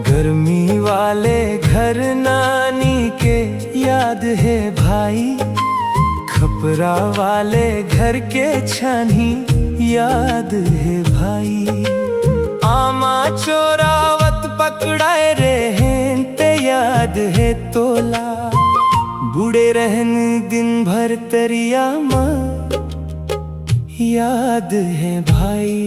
गर्मी वाले घर नानी के याद है भाई। खपरा वाले घर के छानी याद है भाई। आमा चोरावत पकड़ाए रे हैं ते याद है तोला। बूढ़े रहन दिन भर तरिया माँ याद है भाई।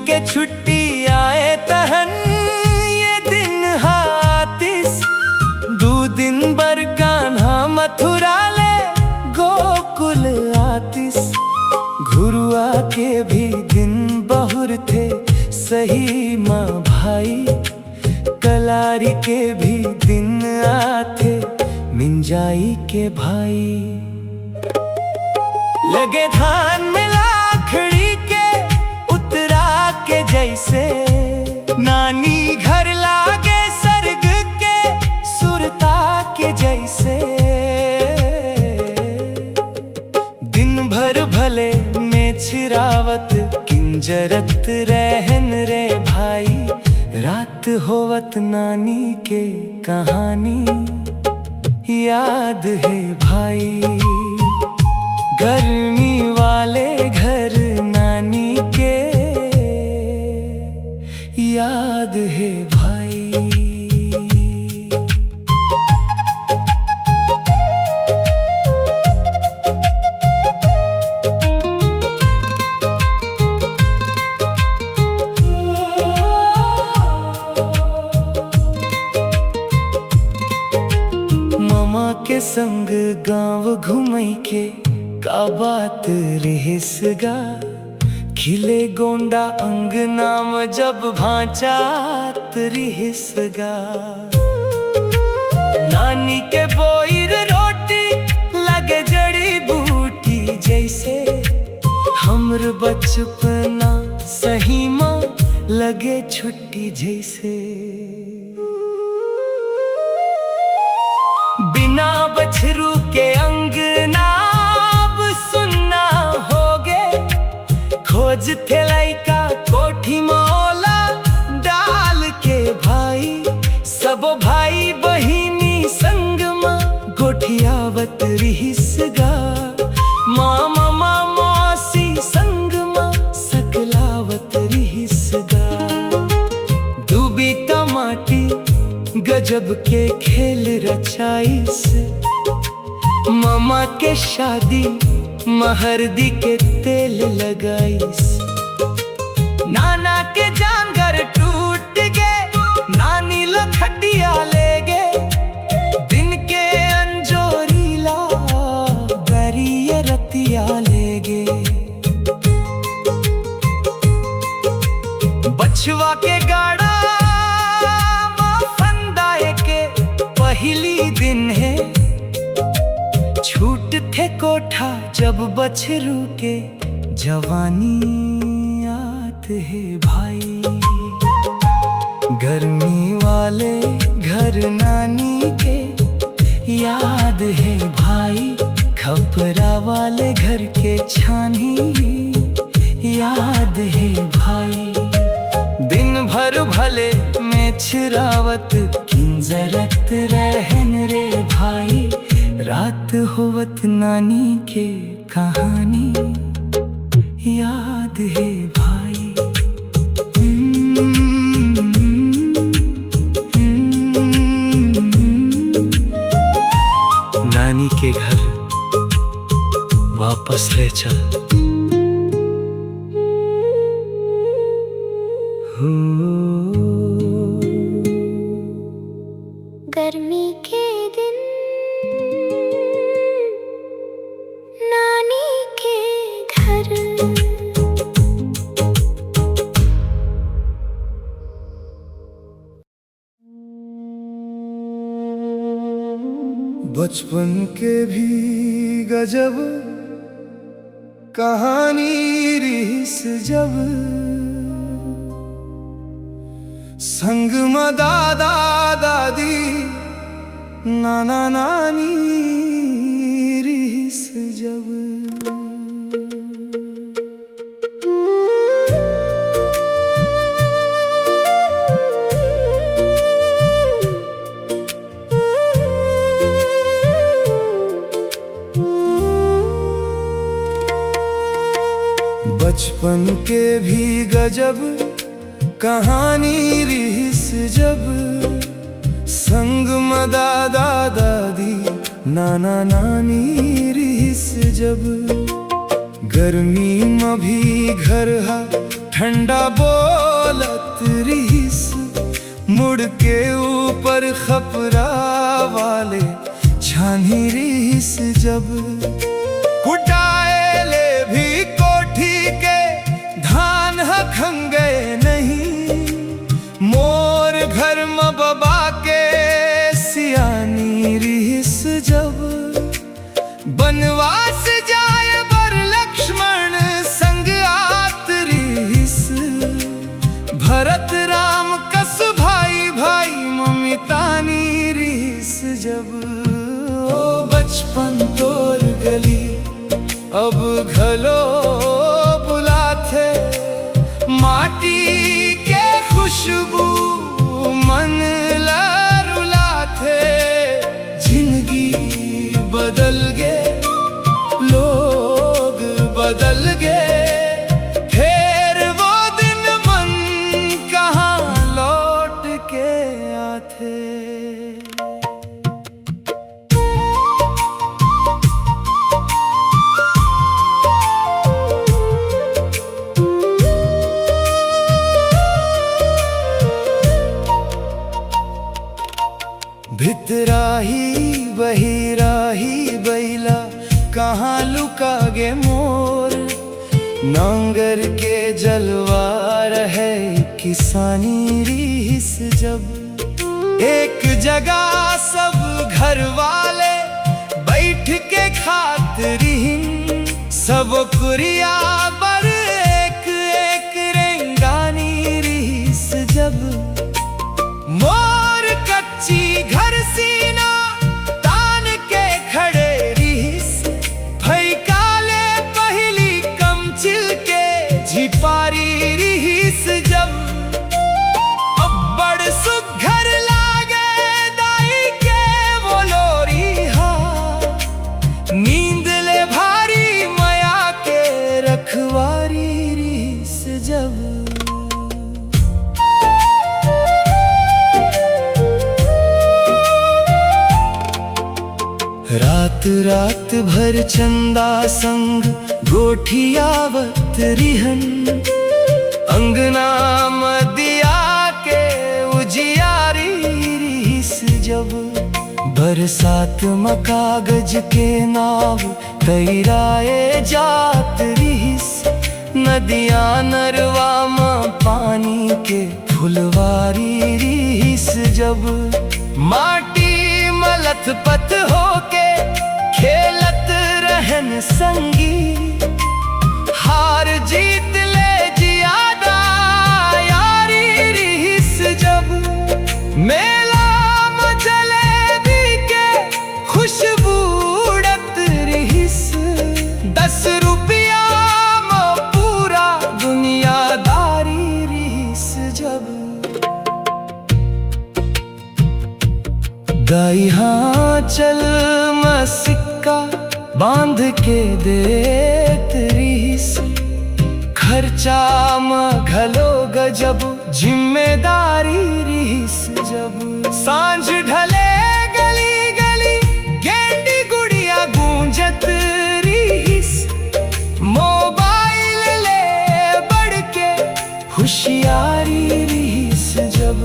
के छुट्टी आए तहन ये दिन हातिस। 2 दिन बर कान्हा मथुरा ले गोकुल आतिस। घुरुआ के भी दिन बहुर थे सही माँ भाई। कलारी के भी दिन आते मिंजाई के भाई। लगे धान में लाखड़ी के के जैसे। नानी घर लागे सर्ग के सुरता के जैसे। दिन भर भले में छिरावत किंजरत रहन रे भाई। रात होवत नानी के कहानी याद है भाई। गर्मी वाले घर नानी के याद है भाई। मामा के संग गांव घूमई के का बात रहिसगा। खिले गोंडा अंगना में जब भांचात रहिसगा। नानी के बोईर रोटी लगे जड़ी बूटी जैसे। हमर बचपना सही माँ लगे छुट्टी जैसे। बिना बछरू के अंगना अब सुन्ना हो गे। खोज थे लइका कोठी मोला डाल के भाई। सब भाई बहिनी संग माँ गोठियावत रहिसगा। मामा मौसी संग माँ सकलावत रहिसगा। डूबी टमाटर गजब के खेल रचाइस। मामा के शादी महरदी के तेल लगाइस। नाना के जांगर टूट गए, नानी लखटिया ले गए। दिन के अंजोरीला गरिया रतिया ले गए। बछवा के गाड़ा फंदाए के पहली दिन है। छूट थे कोठा जब बछरू के जवानी याद है भाई। गर्मी वाले घर नानी के याद है भाई। खपरा वाले घर के छानी याद है भाई। दिन भर भले में छिरावत किंजरत रहन रे भाई। रात होवत नानी के कहानी याद है भाई। नानी के घर वापस ले चल। गर्मी के दिन नानी के घर। बचपन के भी गजब कहानी रिस जब। संग में दादा दादी नाना नानी रिस जब। बचपन के भी गजब कहानी रिस जब। संग में दादा दादी नाना नानी रिस जब। गर्मी में भी घर हा ठंडा बोलत रिस। मुड़ के ऊपर खपरा वाले छानी रिस जब। कुटाए ले भी कोठी के धान खंगे नहीं। मोर घर में बबा के सियानी रिस जब। बनवास जाए बर लक्ष्मण संग आत रिस। भरत राम कस भाई भाई मम्मी तानी रिस जब। ओ बचपन तोर गली अब घलो बुलाथे। माटी के खुशबू मन लरुलाथे। जिंदगी बदल गए लोग बदल गए। फिर वो दिन मन कहाँ लौट के आते। भितराही बहिराही बैला कहाँ लुका गे मोर। नांगर के जलवार है किसानी रिस जब। एक जगह सब घर वाले बैठ के खातरीन। सब कुरिया पर एक एक रेंगानी रिस जब। मोर कच्ची घर सीना तान के खड़े रिस। फैकाले पहली कमचिल के झिपारी रिस जब। अब बड़ सुघर लागे दाई के वो लोरी हा। नींद ले भारी मया के रखवा रात भर चंदा संग गोठियावत रिहन। अंगना मदिया के उजियारी रिस जब, बरसात में कागज के नाव तैराए जात रिस। नदिया नरवा में पानी के फुलवारी रिस जब, माटी मलथ पथ होके खेलत रहन संगी। हार जीत ले जियादा यारी रिस जब, मेला में जलेबी के खुशबू उड़त रिस। 10 रुपया में पूरा दुनियादारी रिस जब, दाई हाँ चल में सिक्का बांध के देत रिस। खर्चा में घलो गजब जिम्मेदारी रिस जब, सांझ ढले गली गली गेंडी गुड़िया गूंजत रिस। मोबाइल ले बढ़ के होशियारी रिस जब,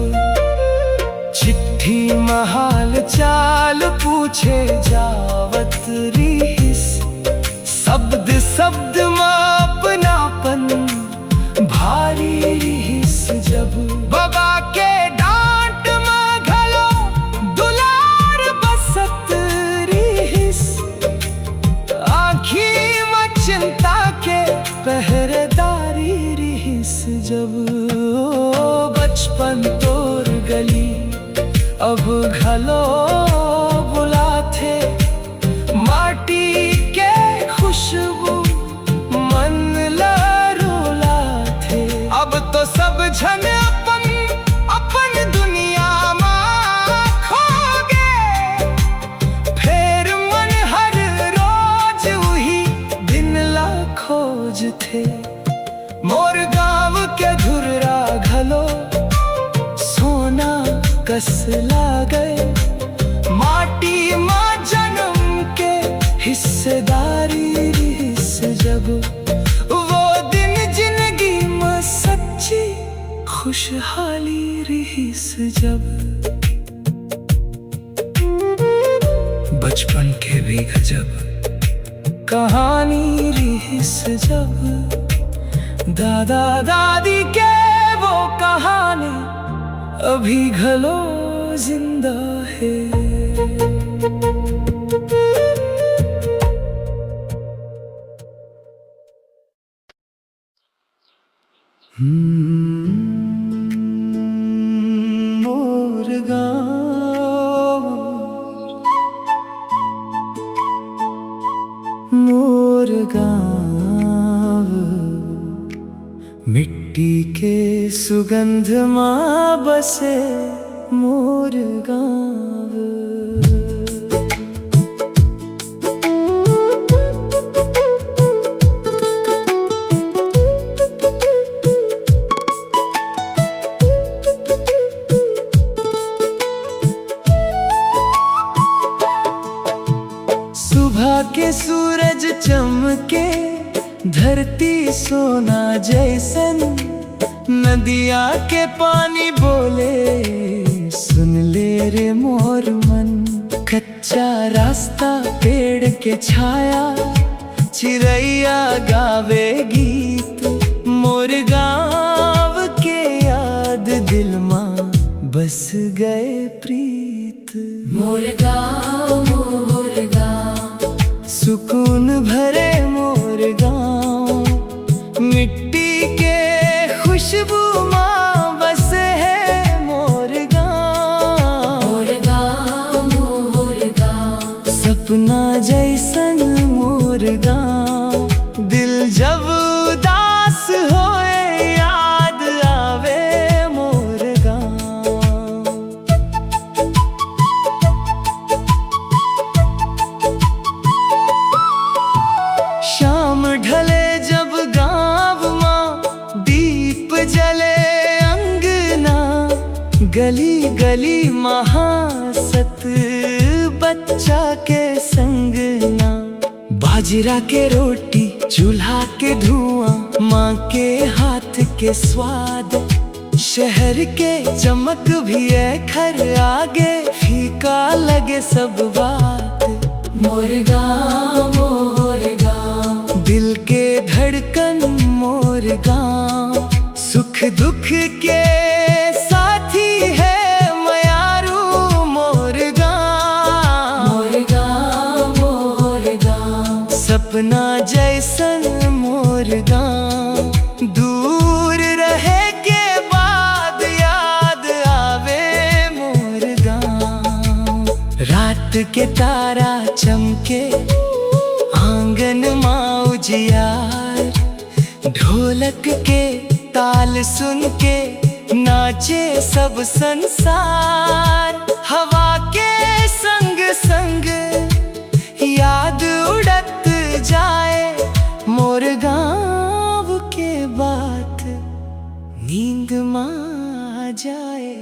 चिट्ठी महाल चाल पूछे जावत रिस। शब्द शब्द में अपनापन भारी रिस जब, बाबा के डांट में घलो दुलार बसत रिस। आँखी में चिंता के पहरेदारी रिस जब, बचपन तोर गली अब घलो बुलाथे। माटी के खुशबू मन लरुला थे। अब तो सब झन अपन अपन दुनिया में खो गे। फेर मन हर रोज वही दिन ला खोज थे। मोर गाँव के धुर्रा घलो सोना कस गए। माटी माँ जन्म के हिस्सेदारी रिस जब, वो दिन जिंदगी में सच्ची खुशहाली रिस जब। बचपन के भी गजब कहानी रिस जब, दादा दादी के वो कहानी अभी घलो जिंदा है। मोर गाँव मोर गाँव, मिट्टी के सुगंध माँ बसे मोर गाँव। सुबह के सूरज चमके, धरती सोना जैसन। नदिया के पानी बोले सुन ले रे मोर मन। कच्चा रास्ता पेड़ के छाया, चिड़ैया गावे गीत। मोर गाँव के याद दिल माँ बस गए प्रीत। मोर गाँव सुकून भरे मोर गाँव। मिट्टी के खुशबू माँ बसे है मोर गाँव। मोर गाँव सपना जैसन मोर गाँव। दिल जब उदास होए याद आवे मोर गाँव। शाम ढले जब गाँव माँ दीप जले अंगना। गली गली महासत बच्चा के संग बाजरा के रोटी, चूल्हा के धुआं, माँ के हाथ के स्वाद, शहर के चमक भी है घर आगे, फीका लगे सब बात। मोर गाँव मोर गाँव, दिल के धड़कन मोर गाँव, सुख दुख के साथी है मयारू मोर गाँव। मोर गाँव मोर गाँव, सपना जैसन मोर गाँव, दूर रहे के बाद याद आवे मोर गाँव। रात के तारा चमके, आंगन माँ उजियार, ढोलक के ताल सुन के नाचे सब संसार। हवा के संग संग याद उड़त जाए, मोर गाँव के बात नींद माँ आ जाए।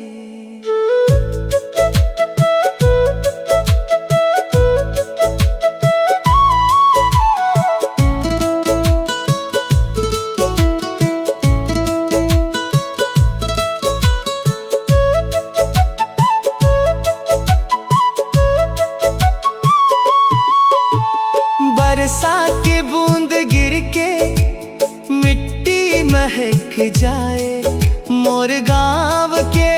बरसा के बूंद गिर के मिट्टी महक जाए, मोर गाँव के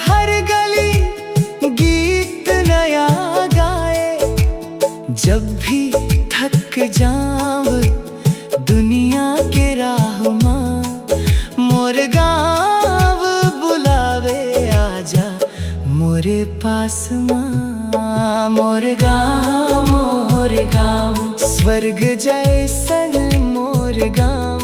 हर गली गीत नया गाए। जब भी थक जाव दुनिया के राह माँ, मोर गाँव बुलावे आजा मोरे पास माँ। मोर गाँव मोर गाँव, स्वर्ग जैसन मोर गाँव,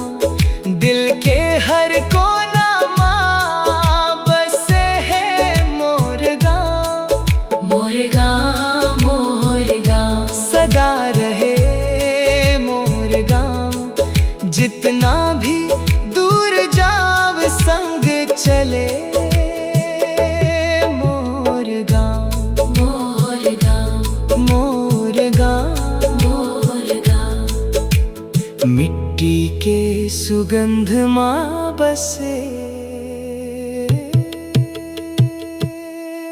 दिल के हर कोना माँ बसे है मोर गाँव। मोर गाँव मोर गाँव, सदा रहे मोर गाँव, जितना भी दूर जाव संग चले मोर गाँव। मोर गाँव मोर गाँव मोर गाँव, मिट्टी के सुगंध माँ बसे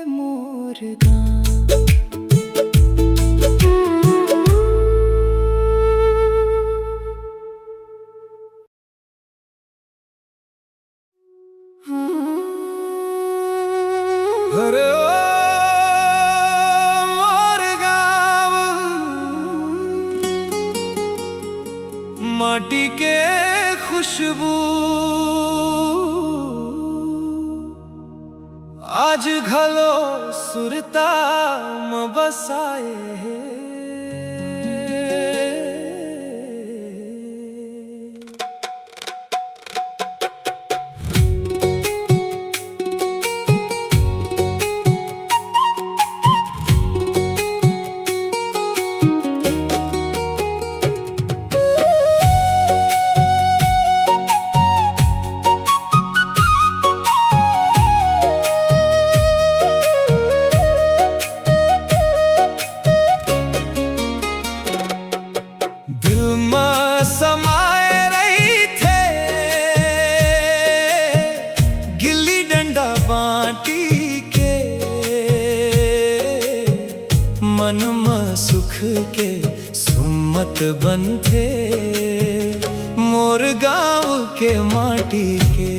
मोर गाँव। अरे ओ मोर गाँव, माटी के खुशबू आज घलो सुरता में बसाए। समाए रही थे गिल्ली डंडा बांटी के, मन में सुख के सुम्मत बंधे मोर गाँव के माटी के।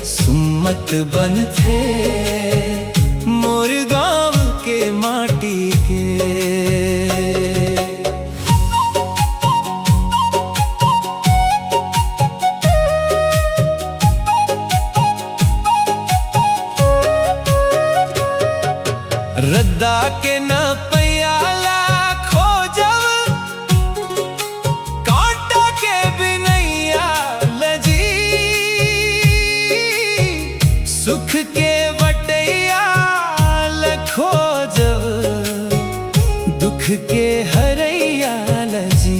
सुम्मत बन थे मोर गाँव के माटी के। रद्दा के न पैयाला खोजव, कांटा के बिनैया लजी, सुख के बटैया लखोजव, दुख के हरैया लजी।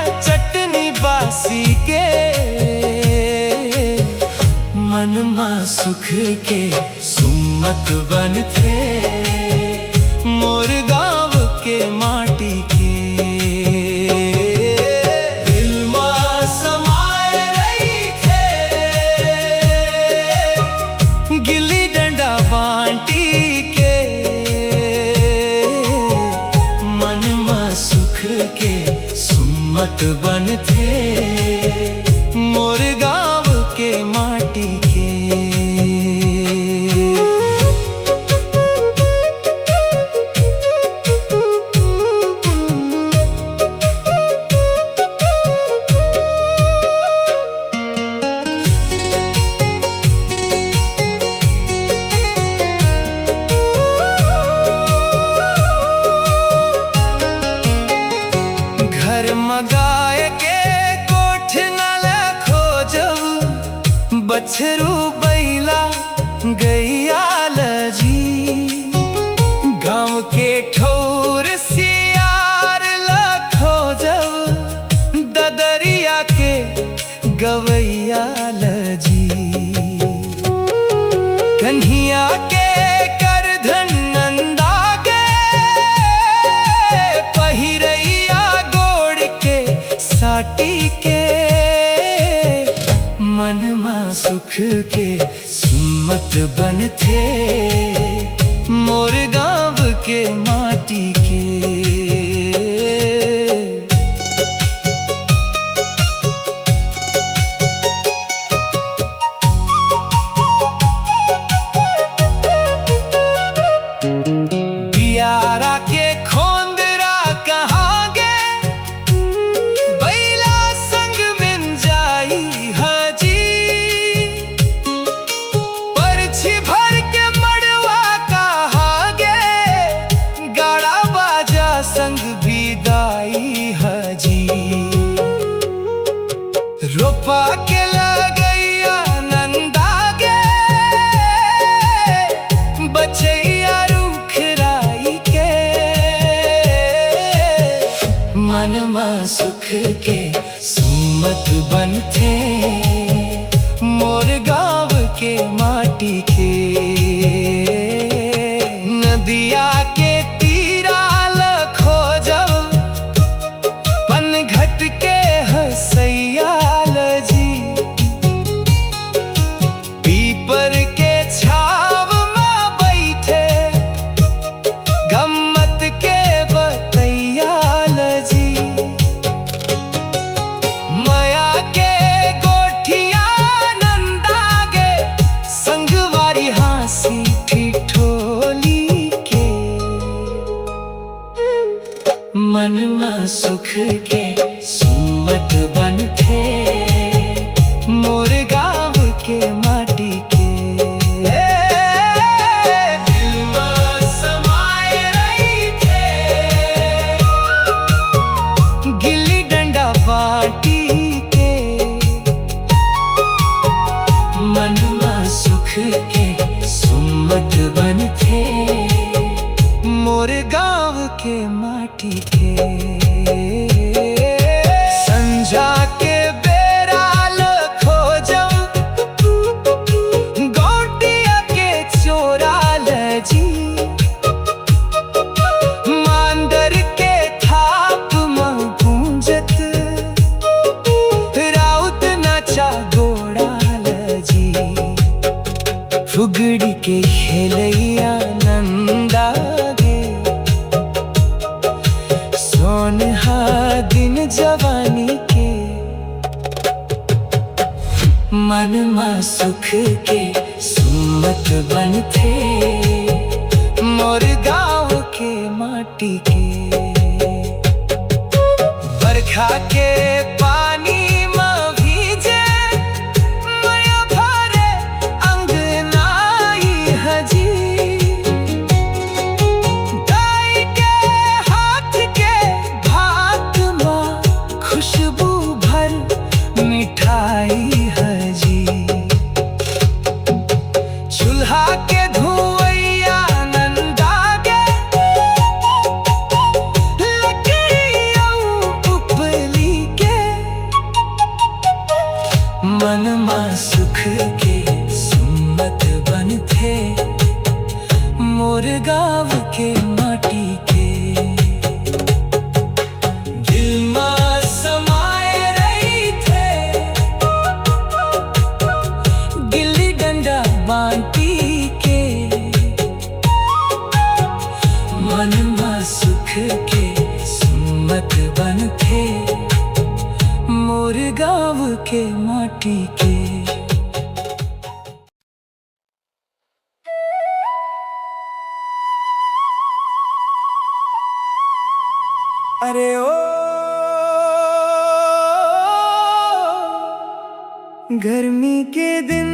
चटनी बासी के मनमा सुख के सुमत बन थे मोर गाँव के माटी के दिल में समाए रही थे गिल्ली डंडा बांटी के मनमा सुख के सुमत बन थे मोर गाँव के माटी के। घर मगाए के कोठ न खोजब बछरू बैला गैया लजी गाँव के ठौर सियार खोजब ददरिया के गवैया लजी कन्हिया के करधन नंदा गे पहिरैया गोड़ के साटी के मनमा सुख के सुमत बन थे मोर गाँव के माटी के। बियारा के खोंदरा कहाँ गे बैला संग मिल जाई हाजी परछी भर के मड़वा कहाँ गे गाड़ा बाजा संग विदाई हाजी रोपा के लगैया नंदा गे बचैया मनमा सुख के सुमत बन थे मोर गाँव के माटी के। नदिया के तीरा खोजब पनघट के हसैया लजी पीपर के छाव में बैठे गम्मत के बतैया लजी माया के गोठिया नंदा गे संगवारी हासी ठिठोली के मनमा सुख के सुमत बन थे मोर गाँव के माटी के। दिल में समाए रही थे गिल्ली डंडा बाटी के मनमा सुख के सुमत बन थे मोर गाँव के माटी के। संजा के बेराल खोजब गौटिया के चोराल जी मांदर के थाप में गूंजत राउत नाचा गोड़ाल जी फुगड़ी के खेलैया नंदा गे सोनहा दिन जवानी के मनमा सुख के सुमत बन थे मोर गाँव के माटी के। बरखा के पानी में भीजे माया भरे अंगनाई हजी दाई के हाथ के भात में खुशबू भर मिठाई हजी चूल्हा के धुइया नंदा गे लकड़ियों उपली मन में सुख के सुमत बन थे मोर गाँव के माटी के दिल में समाये रही थे गिल्ली डंडा बांटी के मन में सुख के सुमत बन थे मोर गाँव के माटी के। अरे ओ गर्मी के दिन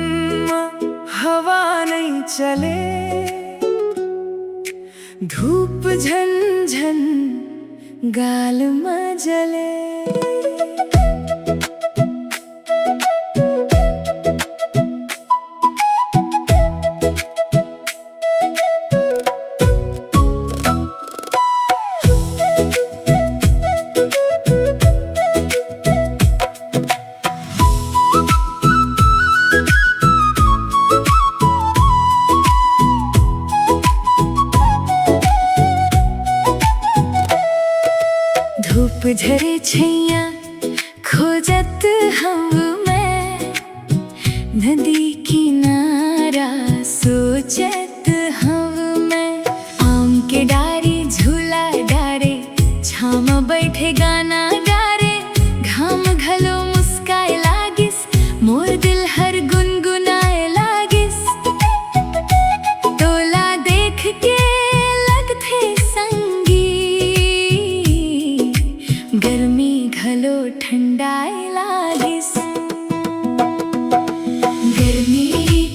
में हवा नहीं चले धूप झन गाल में जले धूप झरे छैया खोजत हम मैं नदी किनारा सोचत हम मैं आम के डारी झूला डारे छाम बैठे गाना गारे घाम घलो मुस्काए लागिस मोर दिल हर गुनगुनाए लागिस तोला देख के लगथे संगी गर्मी घलो ठंडाए लागिस गर्मी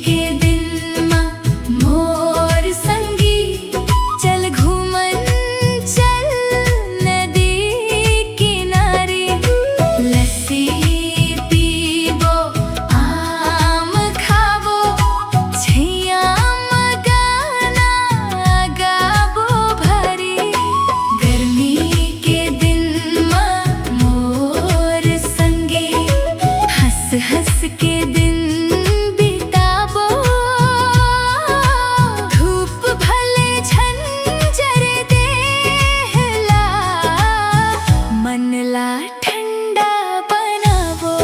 के दिन मा मोर संगी चल घूमन चल नदी किनारे लस्सी पीबो आम खाबो छैया में गाना गाबो भरी गर्मी के दिन मा मोर संगे हंस हंस के दिन बिताबो धूप भले झंझर देहला मन ला ठंडा बनाबो।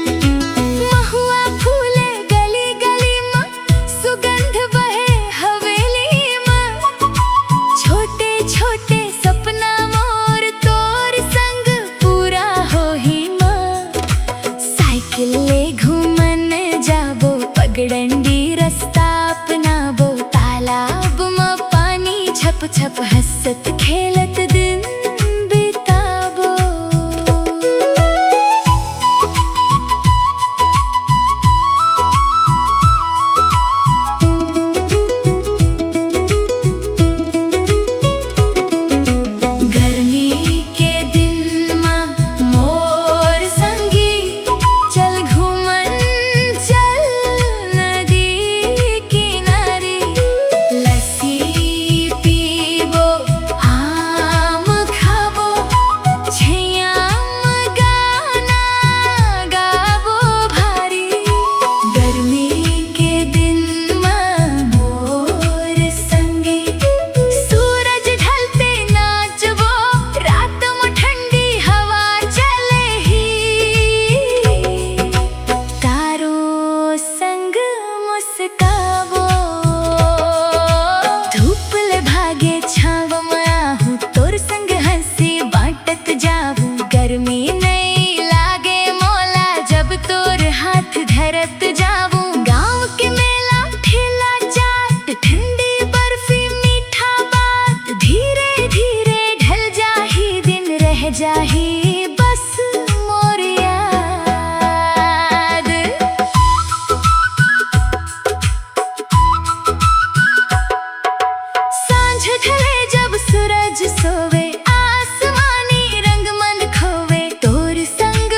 महुआ फूले गली गली में सुगंध बहे हवेली में छोटे छोटे सपना मोर तोर संग पूरा होही माँ साइकिल ले घूमन जाबो पगडंडी रास्ता अपनाबो तालाब में पानी छप छप हंसत खेलत दिन बिताबो। गर्मी के दिन मा मोर संगी चल घूमन चल नदी किनारे लस्सी पीबो आम खाबो छैया में गाना गाबो भारी गर्मी के दिन मा मोर संगे सूरज ढलते नाचबो रात में ठंडी हवा चले ही तारो संग मुस्काबो धूप ले भागे छाव में आहूं तोर संग हंसी बांटत जाबू गर्मी नहीं लागे मोला जब तोर हाथ धरत जाबू गाँव के मेला ठेला चाट ठंडी बर्फी मीठा बात धीरे धीरे ढल जाही दिन रह जाही बस मोर याद। सांझ ढले जब सूरज सोवे आसमानी रंग मन खोवे तोर संग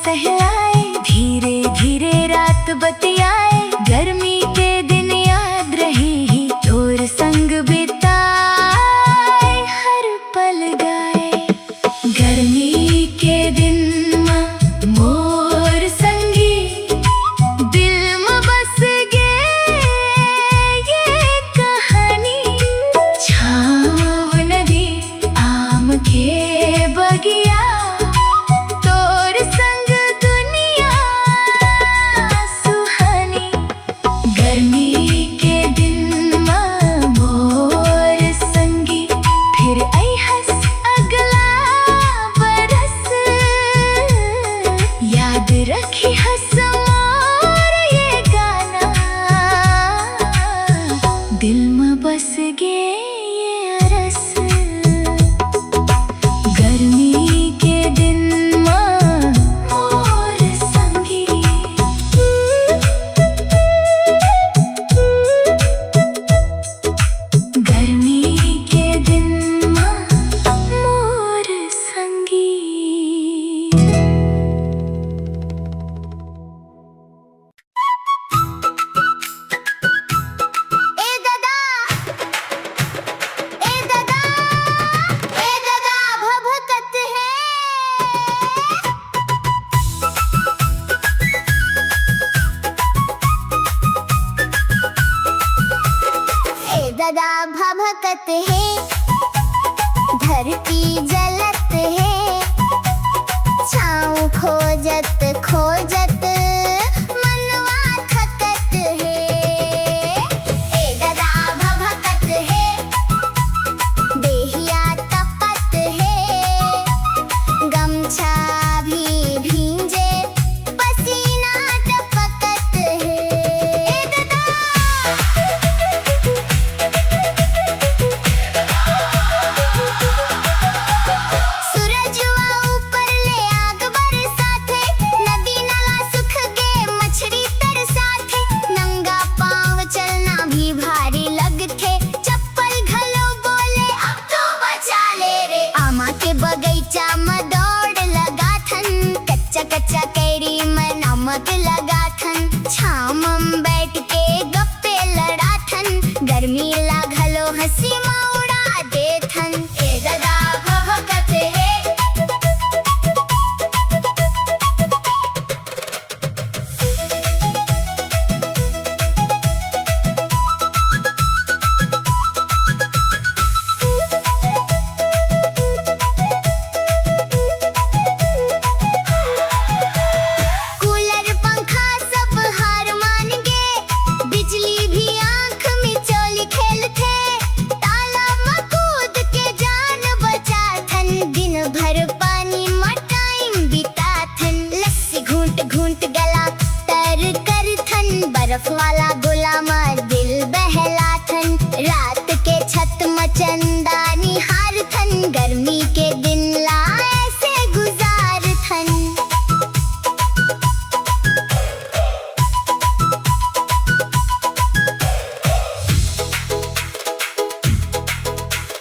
सहलाए, धीरे धीरे रात बतियाए, गर्मी के दिन याद रहे तोर संग बिताए, हर पल गाए। गर्मी के दिन मोर संगी दिल में बस गे ये कहानी, छाँव नदी आम के बगिया, तोर संग दुनिया सुहानी। गर्मी के दिन मोर संगी फिर अइहस अगला बरस, याद रखी हस मोर ये गाना, दिल में बस गे ये अरस। गर्मी के दिन मोर संगी। गर्मी के दिन मोर संगी। ए दादा, ए दादा, ए दादा भभकत है। ए दादा भभकत है, धरती जलत है, छाँव खोजत खोजत मनवा थकत है। ए दादा भभकत है, देहिया तपत है, गमछा भी भींजे, पसीना टपकत है। ए दादा सूरजवा ऊपर ले आग बरसाथे, नदी नाला सुख गे मछली तरसाथे, नंगा पाँव चलना भी भारी लगथे, चप्पल घलो बोले अब तो बचा ले रे। आमा के बगीचा में दौड़ लगाथन, कच्चा कच्चा कैरी में नमक लगाथन, छाँव में बैठ के गप्पे लड़ाथन, गर्मी लागलो हंसी में उड़ा देथन। ए दादा भभकत है। कूलर पंखा सब हार मान गे, बिजली भी आँख में चोली खेलथे, तालाब में कूद के जान बचाथन, दिन भर पानी में टाइम बिताथन, लस्सी घूंट घूंट गला तर करथन, बर्फ वाला गोला में दिल बहलाथन, रात के छत में चंदा निहारथन, गर्मी के दिन ला ऐसे गुजारथन।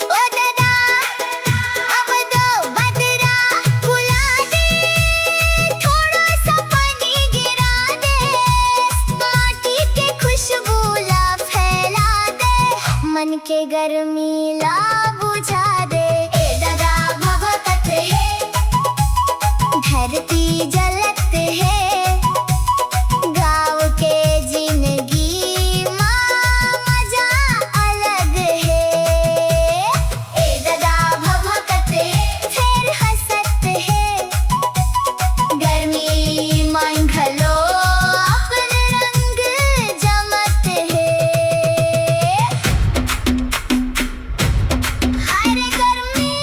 ओ दादा अब दो बदरा फुला दे, थोड़ा सा पानी गिरा दे, माटी के खुशबू ला फैला दे, मन के गर्मी ला बुझा दे। ए दादा भभकत है, धरती जलत है, गाँव के जिंदगी माँ मजा अलग है। ए दादा भभकत है, फिर हंसत है, गर्मी मन घलो अपन रंग जमत है। हर गर्मी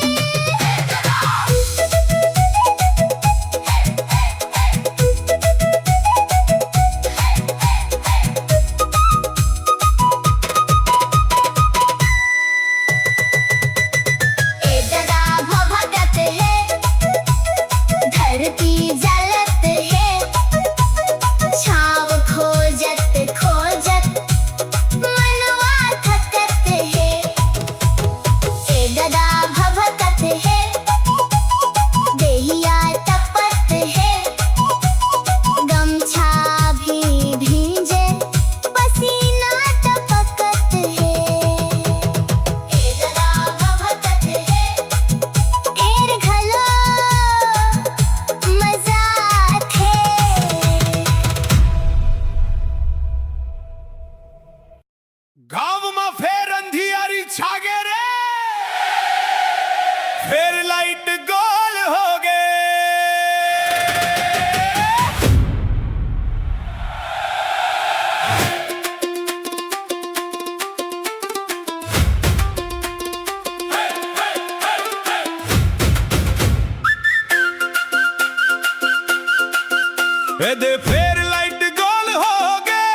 ਇਹਦੇ ਫੇਰ ਲਾਈਟ ਗੋਲ ਹੋ ਗਏ,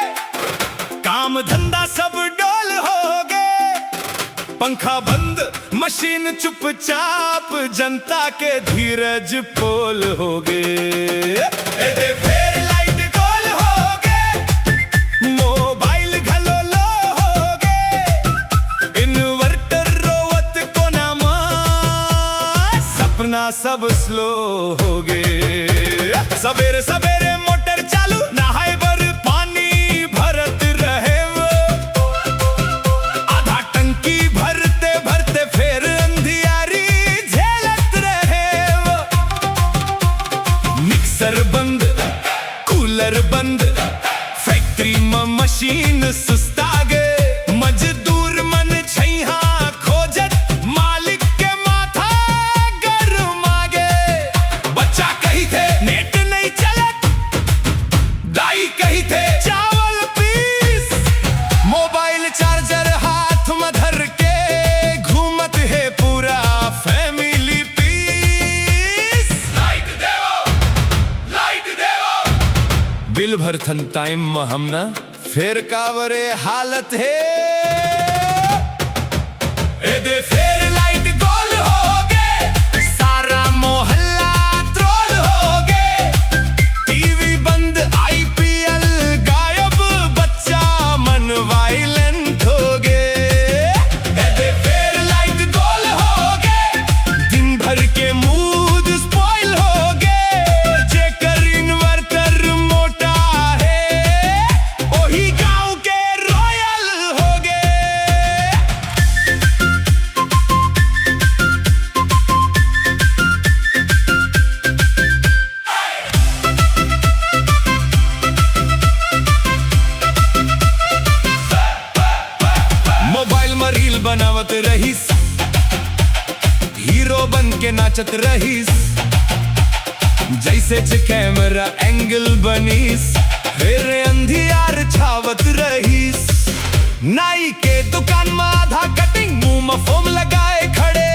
काम धंधा सब डोल हो गए। पंखा बंद मशीन चुपचाप, जनता के धीरज पोल हो गए। ਇਹਦੇ ਫੇਰ ਲਾਈਟ ਗੋਲ ਹੋ गए, मोबाइल घलो लो हो गए। इन्वर्टर रोवत को नामा, सपना सब स्लो हो गए। सवेरे सवेरे मोटर चालू, नहाए बर पानी भरत रहे वो। आधा टंकी भरते भरते फिर अंधियारी झेलत रहे वो। मिक्सर बंद, कूलर बंद, फैक्ट्री में मशीन सुस्ता गए। मजदूर मन छैहा खोजत, मालिक के माथा गरमा गए। बच्चा कही थे नेट नहीं चलत, दाई कही थे चावल पीस। मोबाइल चार्जर हाथ में धर के घूमत है पूरा फैमिली पीस। लाइट देवो बिल भरथन टाइम में हम ना फिर कावरे हालत है। ਇਹਦੇ ਫੇਰ ਲਾਈਟ ਗੋਲ ਹੋ ਗਏ, ਸਾਰਾ मोहल्ला ट्रोल हो गए। टीवी बंद, IPL गायब, बच्चा मन वायलेंट हो गए। ਇਹਦੇ ਫੇਰ ਲਾਈਟ ਗੋਲ हो गए, दिन भर के मूड स्पॉइल हो गए। जेकर इन्वर्टर मोटा है, वही गांव के रॉयल हो गए। मोबाइल में रील बनावत रहीस, हीरो बन के नाचत रहीस। जैसे च कैमरा एंगल बनीस, फिर अंधियार छावत रहीस। नाई के दुकान में आधा कटिंग, मुंह में फोम लगाए खड़े।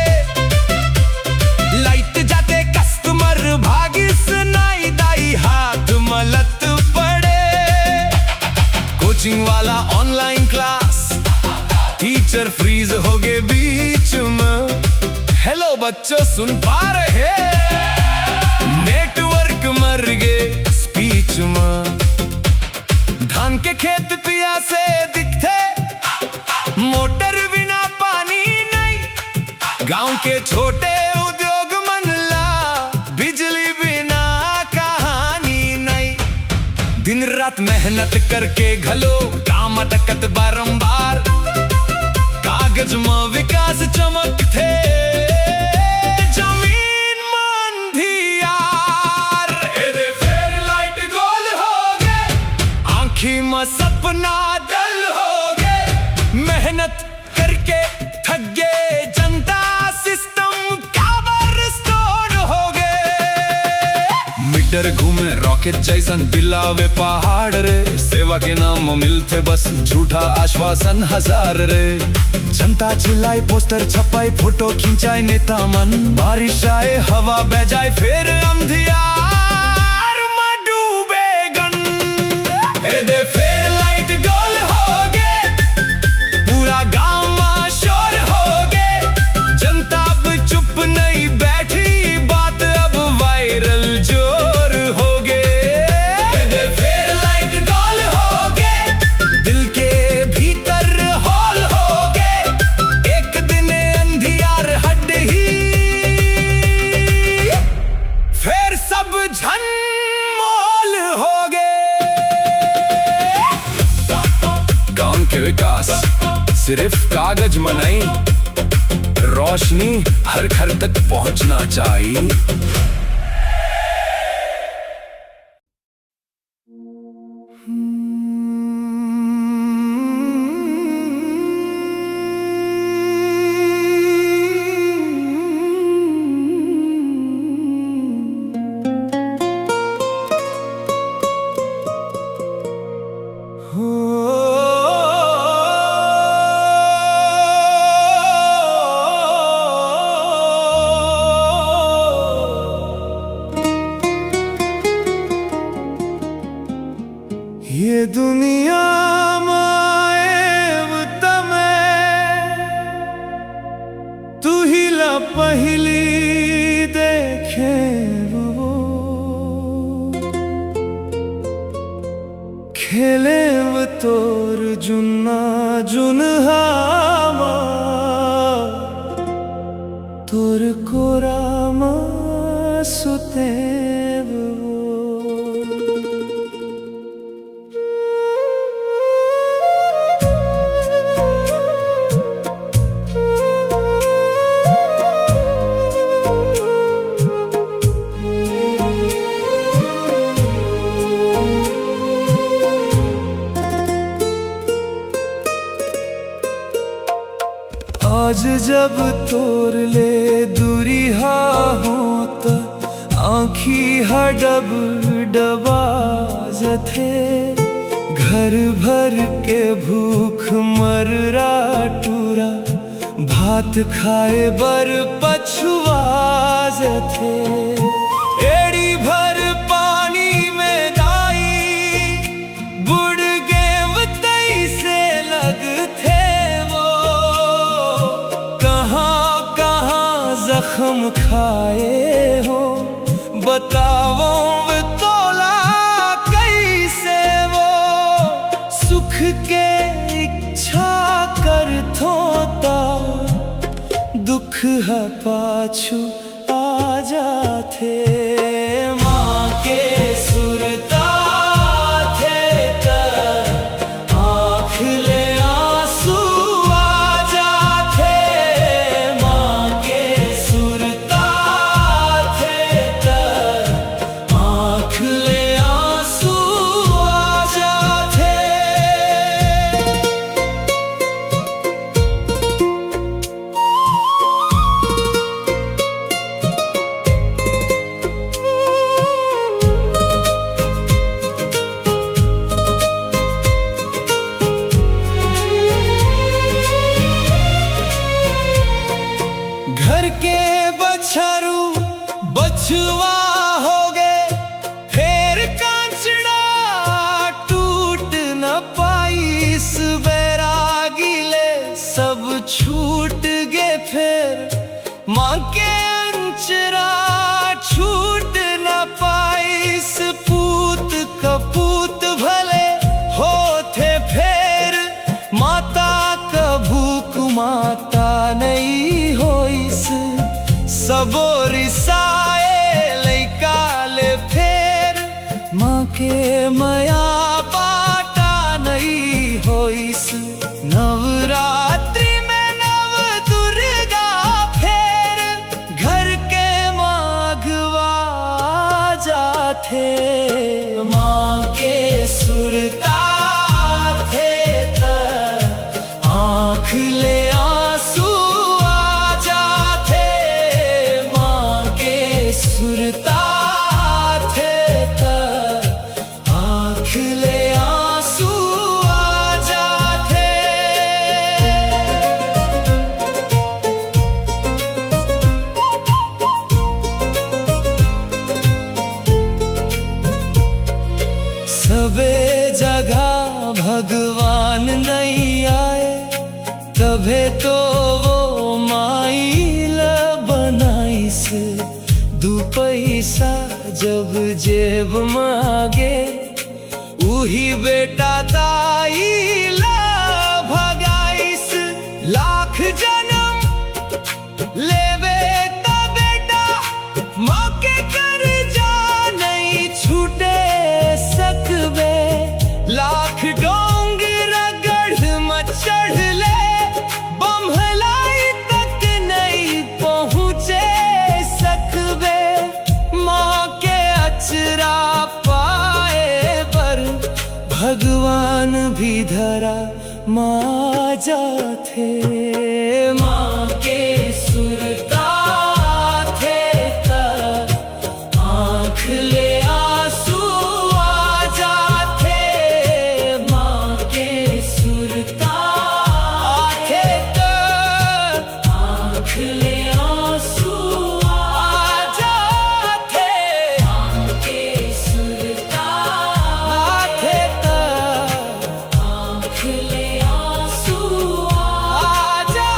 लाइट जाते कस्टमर भागिस, नाई दाई हाथ मलत पड़े। कोचिंग वाला ऑनलाइन क्लास, टीचर फ्रीज हो गए बीच में। हेलो बच्चों सुन पा रहे, नेटवर्क मर गए स्पीच में। धान के खेत पिया से दिखते, मोटर बिना पानी नहीं। गांव के छोटे उद्योग मन ला, बिजली बिना कहानी नहीं। दिन रात मेहनत करके घलो, काम अटकत बारंबार। कागज में विकास चमक थे, जमीन में अंधियार। ਇਹਦੇ ਫੇਰ लाइट गोल हो गए, आंखी में सपना डल हो गए। मेहनत करके थक गए जनता, सिस्टम काबर स्टोर हो गए। मीटर घूमे रॉकेट जैसन, बिलावे पहाड़ रे। सेवा के नाम में मिलते बस झूठा आश्वासन हजार रे। जनता चिल्लाए, पोस्टर छपाए, फोटो खिंचाए नेता मन। बारिश आए हवा बह जाए, फिर अंधियार में डूबे गन। ਇਹਦੇ ਫੇਰ लाइट गोल हो गए, पूरा गांव में शोर हो गए। जनता अब चुप नहीं बैठी, बात अब वायरल जोर हो गए। ਇਹਦੇ ਫੇर लाइट गोल हो गए, दिल के भीतर हॉल हो गए। एक दिन अंधियार हट ही, फिर सब झनमोल हो गए। गांव के विकास सिर्फ कागज में नहीं, रोशनी हर घर तक पहुंचना चाहिए। पहली देखे वो खेले वो तोर जुन्ना जुनहामा तोर कोरामा सुते आज जब तोर ले दूरी हा होता आँखी हडब डबाजथे घर भर के भूख मर टूरा भात खाए बर पछुआज थे एड़ी भर पानी में दाई बुड़ गेम तई से लगथे जख्म खाए हो बताओ वे तोला कैसे वो सुख के इच्छा कर थोता दुख है पाछू आ जाते माँ के सुरता थे तर आँख ले आंसू आ जाते माँ के सुरता थे तर आँख ले आंसू आ जाते। घर के बछरू बछुआ हो गए फिर कांचड़ा टूट न पाई बैरागी ले सब छूट गए फिर माँ के अंचरा छूट न पाई पूत कपूत भले होते फिर माता का भूख माता नहीं होइस सबो रिसाए लैकाले फेर माँ के मया पाटा नहीं होइस नवरात्रि में नव दुर्गा फेर घर के माघवा जाते माँ के सुरता थे तर आँख ले आंसू आ जाते माँ के सुरता थे तर आँख ले आंसू आ जाते। सबे जगह भगवान नहीं आए तभे तो वो माइल बनाइस दू पैसा जब जेब मांगे उही बेटा ताई ला भगाइस लाख जन्म लेवे ता बेटा माँ के कर जा नहीं छूटे सकबे लाख डोंग रगड़ मचढ़ ले बम्हलाई तक नहीं पहुँचे सकबे माँ के अचरा पाए पर भगवान भी धरा माँ जाते माँ के सुरता थे तर आँख ले आंसू आ जाते माँ के सुरता थे तर आँख ले आंसू आ जाते माँ के सुरता थे तर आँख ले आंसू आ जाते।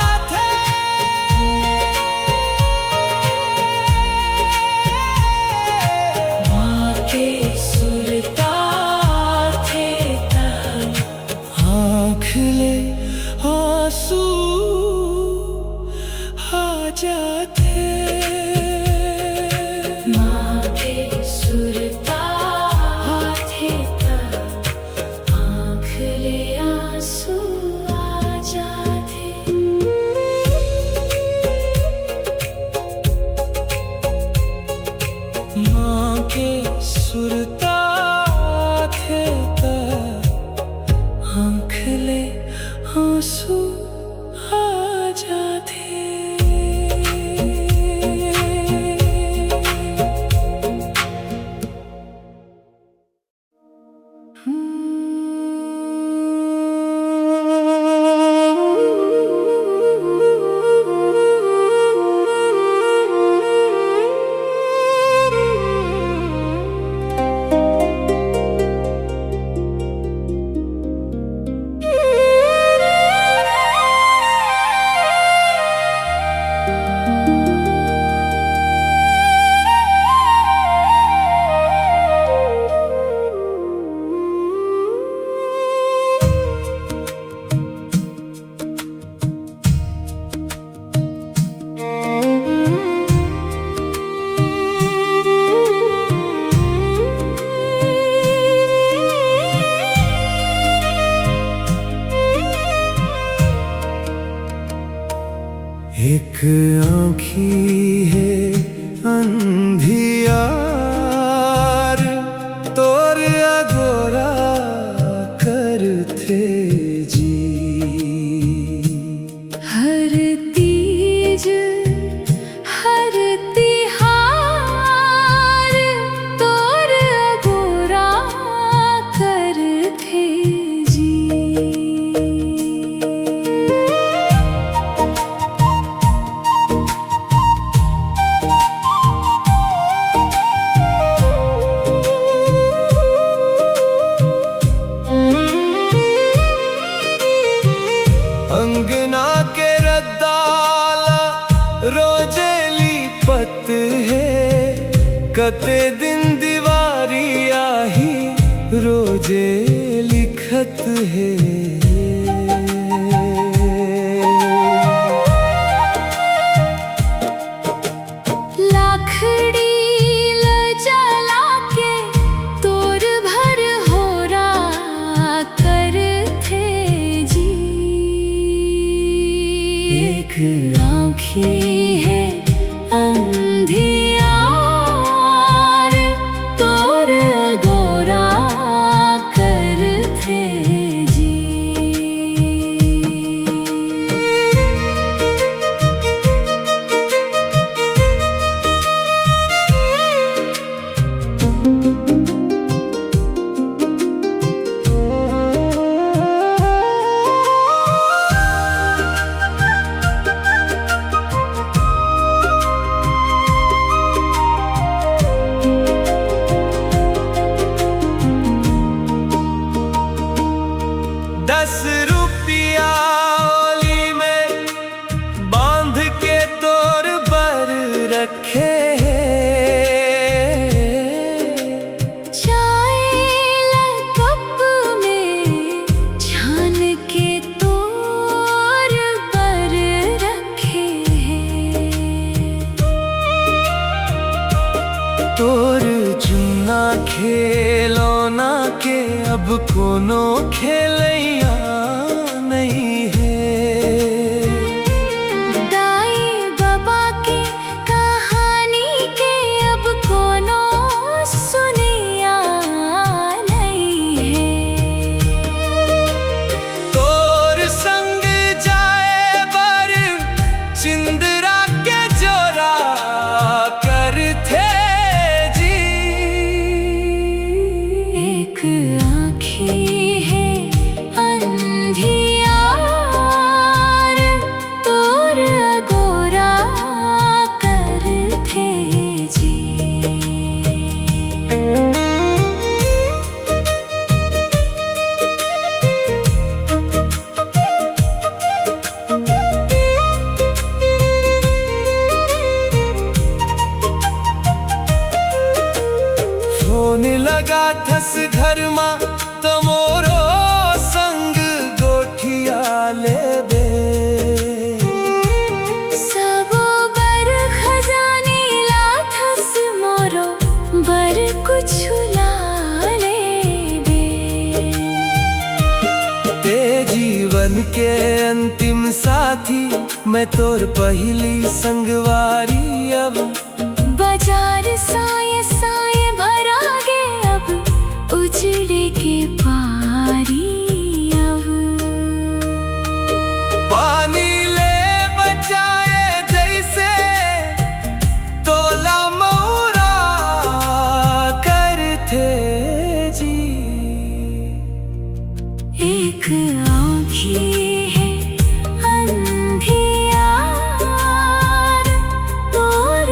एक आँखी है अंधियार तोर अगोरा करथे जी। हर तीज हर तिहार तोर अगोरा करथे जी। अंगना के रद्दाला रोजेली पत है कते दिन दीवारी आही रोजे लिखत है। लाखड़ी जला के तोर भर होरा करथे जी। एक आँखी है अंधियार तोर अगोरा करथे जी। ₹10 ओली में बांध के तोर बर रखे चाय कप में छान के तोर पर रखे तोर चुना खेलौना के अब कोनो खेलैया नहीं है। दाई बाबा के कहानी के अब कोनो सुनिया नहीं है। तोर संग जाए बर चिंदरा के जोरा करथे जी। एक आँखी है अंधियार तोर अगोरा करथे जी। फोन लगा थस घर मा तमोरो संग गोठिया ले दे। सबो बर खजानी लाथस मोरो बर कुछु लाले दे। ते जीवन के अंतिम साथी मैं तोर पहली संगवारी अब बाजार साए साए भरा गे अब उजड़े के पारी अब। पानी ले बचाए जैसे तोला मौरा करथे जी। एक आँखी है अंधियार तोर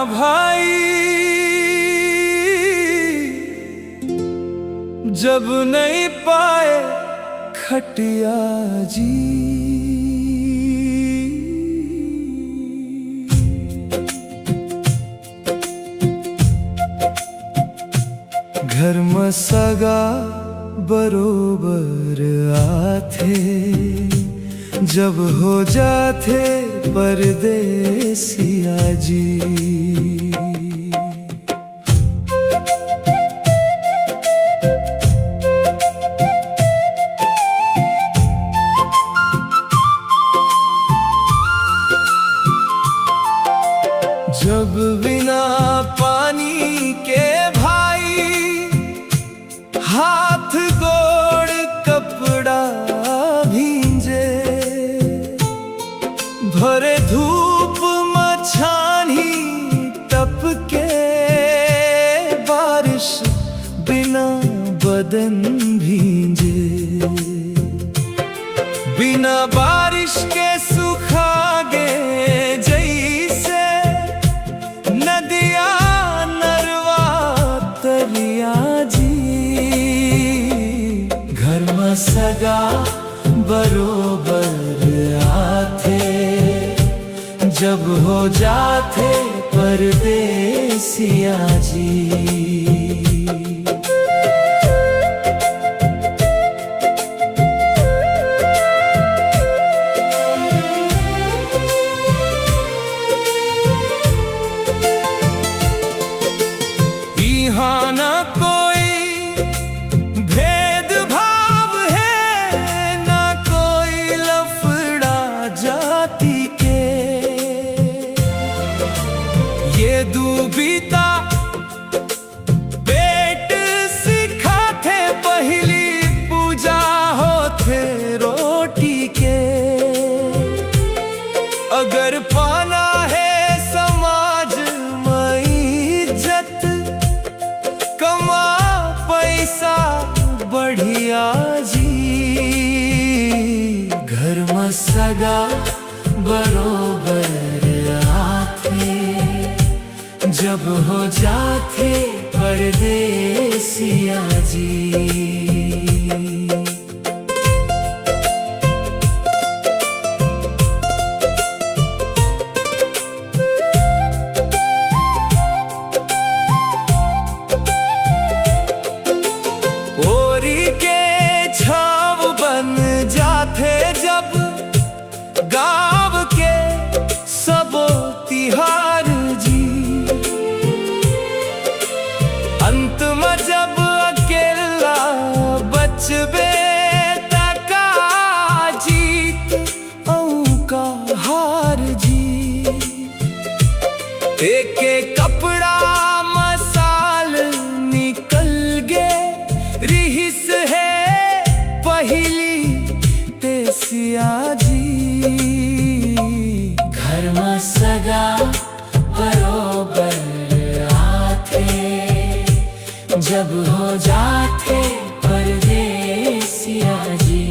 भाई जब नहीं पाए खटिया जी। घर में सगा बरोबर आथे जब हो जाते परदेसिया जी। जब बिना पानी के भाई हाथ गोड़ कपड़ा भींजे, भरे धूप मछानी टपके, बारिश बिना बदन भींजे। बिना बारिश के सुखागे जैसे नदिया नरवा तरिया जी। घर में सगा बरोबर आथे जब हो जाते परदेसिया जी। यहाँ न कोई भेदभाव है, न कोई लफड़ा जाति के। ये दूबीता पेट सिखाते पहली पूजा होते रोटी के। अगर पाना है समाज में इज्जत, कमा पैसा बढ़िया जी। घर में सगा बरोबर आथे जब हो जाते परदेसिया जी। ओरी के छाव बन जाते जब गाँव के सबो तिहार जी। अंत में जब अकेला बचबे तका जीत औका हार जी। एक एक कपड़ा मसाल निकल गे रिहिस है पहली तेसिया जी। घर में सगा बरोबर आथे जब हो जाते परदेसिया जी।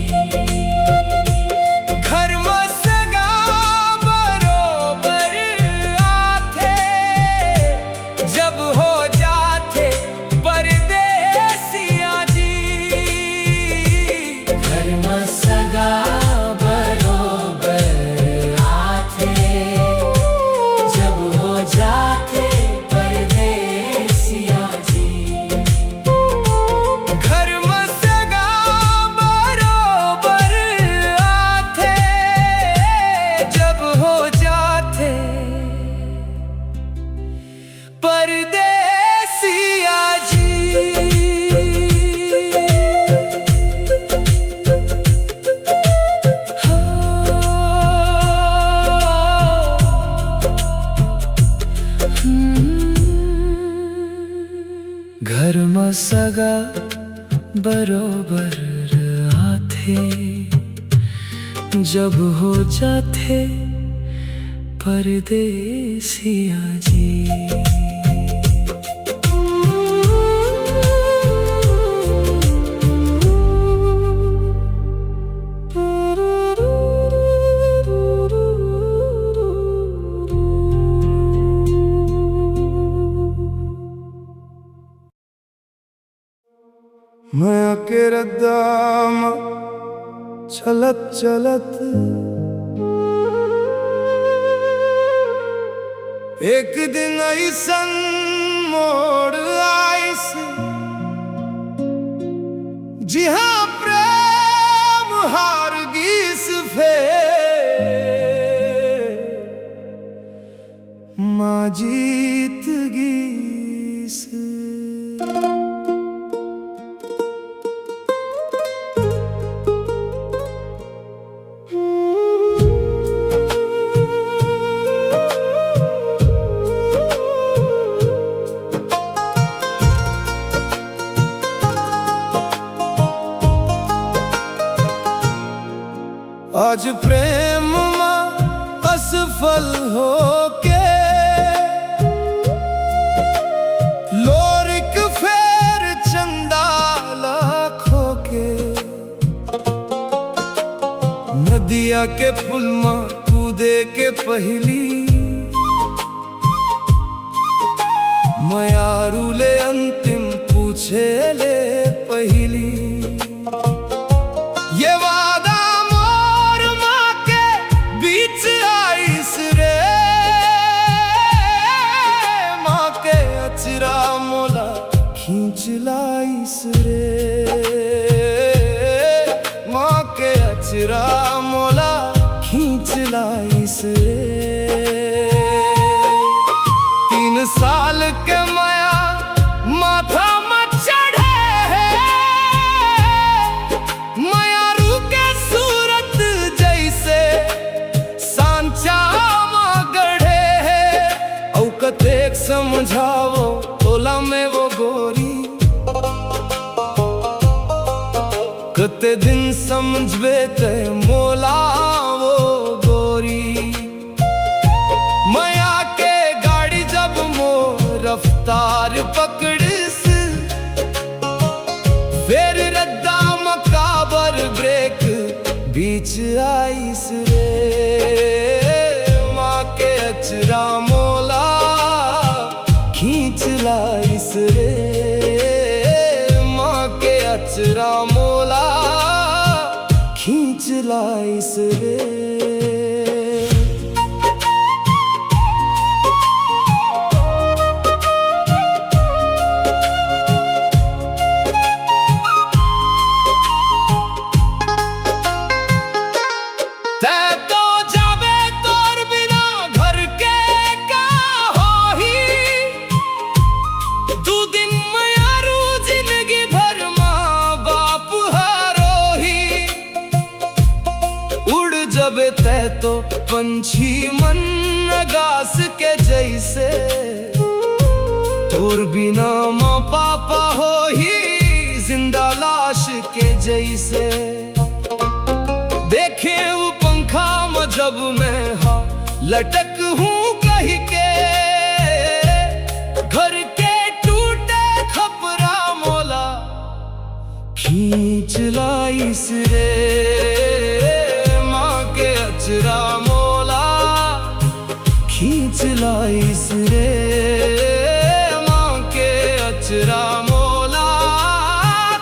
घर में सगा बरोबर आथे जब हो जाते परदेसिया जी। घर में सगा बरोबर आथे जब हो जाते परदेसिया जी। घर में सगा बरोबर आथे जब हो जाते परदेसिया जी। घर में सगा बरोबर आथे जब हो जाते परदेसिया जी। मैं के रद्दाम चलत चलत एक दिन ऐसन मोड़ आइस जिहाँ प्रेम हार गीस फेर माँ जीत गीस। आज प्रेम में असफल होके लोरिक फेर चंदाला खोके नदिया के पुल में कूदे के पहली मयारू ले अंतिम पूछे ले पहली ये वादा मोर माँ के बीच आइस रे माँ के अचरा मोला खींच लाइस रे माँ के अचरा मोला खींच लाइस रे। 3 साल के माया माथा देख समझावो तोला में वो गोरी कते दिन समझबे ते मोला वो गोरी। माया के गाड़ी जब मो रफ्तार पकड़िस फिर रद्दा मकाबर ब्रेक बीच आइस रे माँ के अचरा मोला खींच लाइस रे माँ के अचरा मोला खींच लाइस रे। तै तो पंछी मन नगास के जैसे तोर बिना माँ पापा हो ही जिंदा लाश के जैसे देखे वो पंखा में जब मैं हाँ लटक हूँ कहीं के घर के टूटे खपरा मोला खींच लाइस रे अचरा मोला खींच लाइस रे माँ के अचरा मोला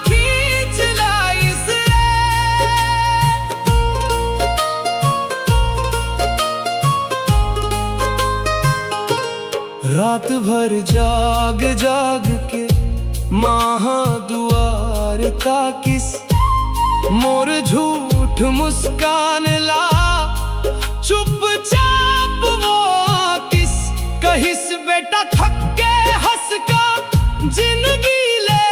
खींच लाइस रे। रात भर जाग जाग के माहा दुआर का किस मोर झूठ मुस्कान ला चुपचाप वो किस कहिस बेटा थक के हंस का जिंदगी ले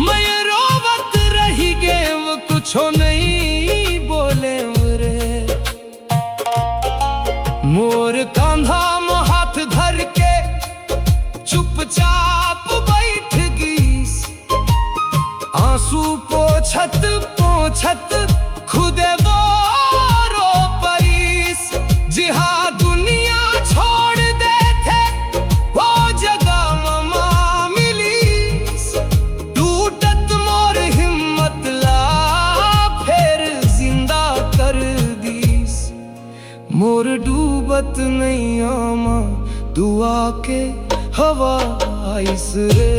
मैं रोवत रही गे वो कुछ नहीं बोले रे मोर कांधा में हाथ धर के चुपचाप बैठ गईस आंसू पोछत पोछत खुदे वो रो परीस जिहा दुनिया छोड़ दे थे वो जगह ममा मिलीस टूटत मोर हिम्मत ला फिर जिंदा कर दीस मोर डूबत नहीं आमा दुआ के हवा आइस रे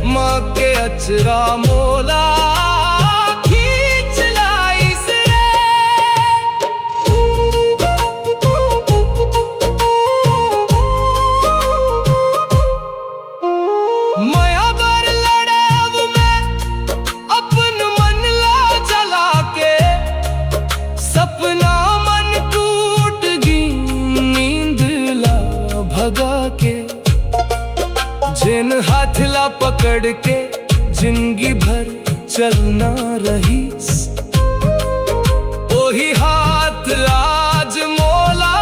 माँ के अचरा मोला खींच लाइस रे। माया बर लड़े अब मैं अपन मन ला जला के, सपना मन टूट गई नींद ला भगा के। जिन हाथ ला पकड़ के जिंदगी भर चलना रहीस, वही हाथ आज मोला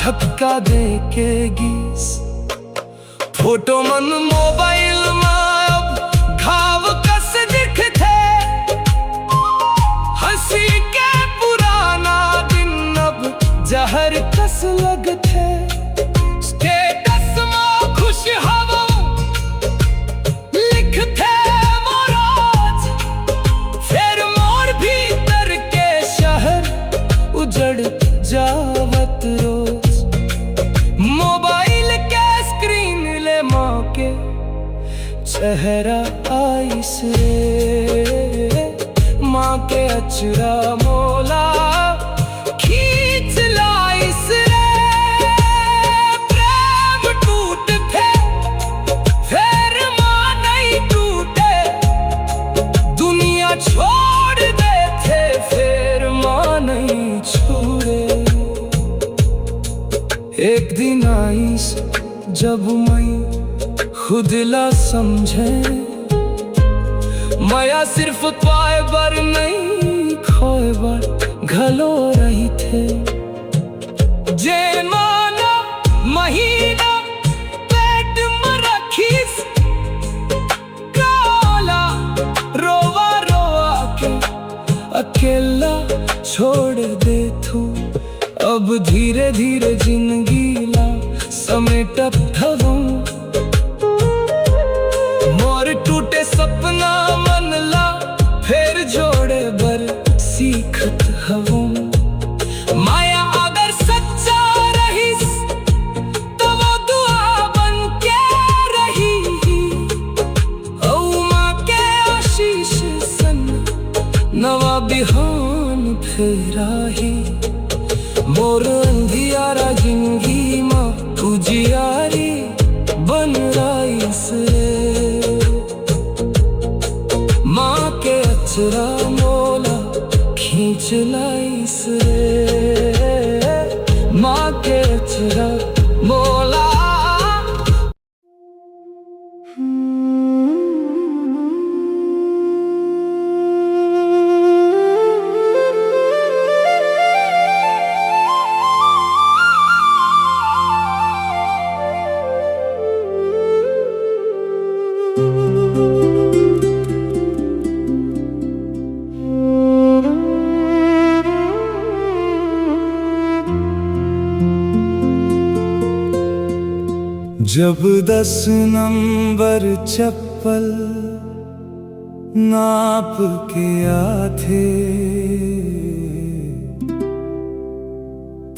धक्का दे के गीस। फोटो मन मोबाइल में अब घाव कस दिखते, हंसी के पुराना दिन अब जहर कस लगते। स्टेटस में खुश हवा लिखते वो रोज, फिर मोर भीतर के शहर उजड़ जावत रोज। मोबाइल के स्क्रीन ले माँ के चेहरा आइस रे, माँ के अचरा मोला खींच लाइस रे। प्रेम टूट फिर माँ नहीं टूटे, दुनिया छोड़ देते फिर माँ नहीं छोड़े। एक दिन आइस जब मैं खुद ला समझे, माया सिर्फ पाए बर नहीं खोए बर घलो रही थे। जे माना महीना पेट में रखीस, काला रोवा रोवा के अकेला छोड़ दे तू। अब धीरे धीरे जिंदगी ला समेटत हूँ, मोर टूटे सपना मन ला फिर जोड़े बर सीखत हूँ। माया अगर सच्चा रहीस तो वो दुआ बन के रही, औ माँ के आशीष सन नवा बिहान फिर आही। मोर अंधियारा जिंदगी माँ उजियारी बन राइस रे, माँ के अचरा मोला खींच लाइस रे, माँ के अचरा मोला। जब 10 नंबर चप्पल नाप के आथे,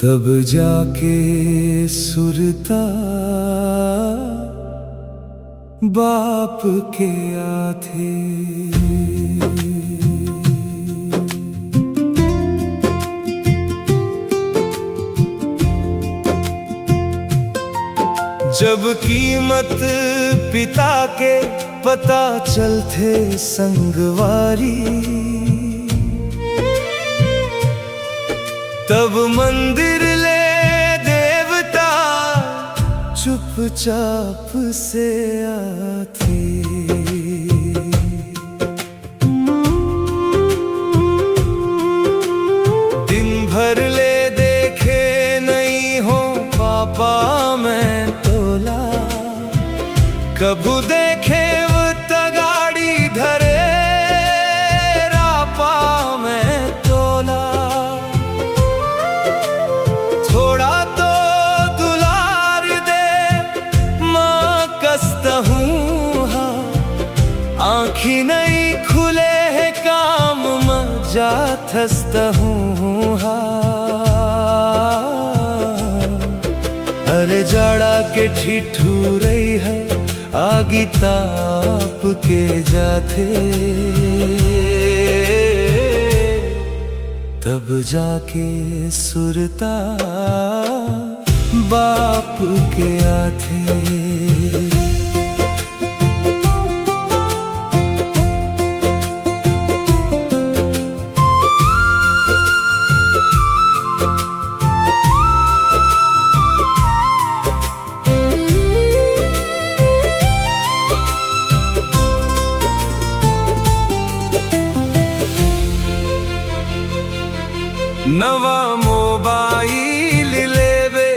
तब जाके सुरता बाप के आथे। जब कीमत पिता के पता चलते संगवारी, तब मंदिर ले देवता चुपचाप से आते। दिन भर ले देखे नहीं हो पापा मैं तोला, कबू देखे वो तगाड़ी धरे रापा मैं तोला। थोड़ा तो दुलार दे माँ कसता हूँ, हाँ आँखी नहीं खुले है काम मजा थसता हूँ, हाँ अरे जाड़ा के ठिठुरई है आगी ताप के जाथे, तब जाके सुरता बाप के आथे। नवा मोबाइल लेवे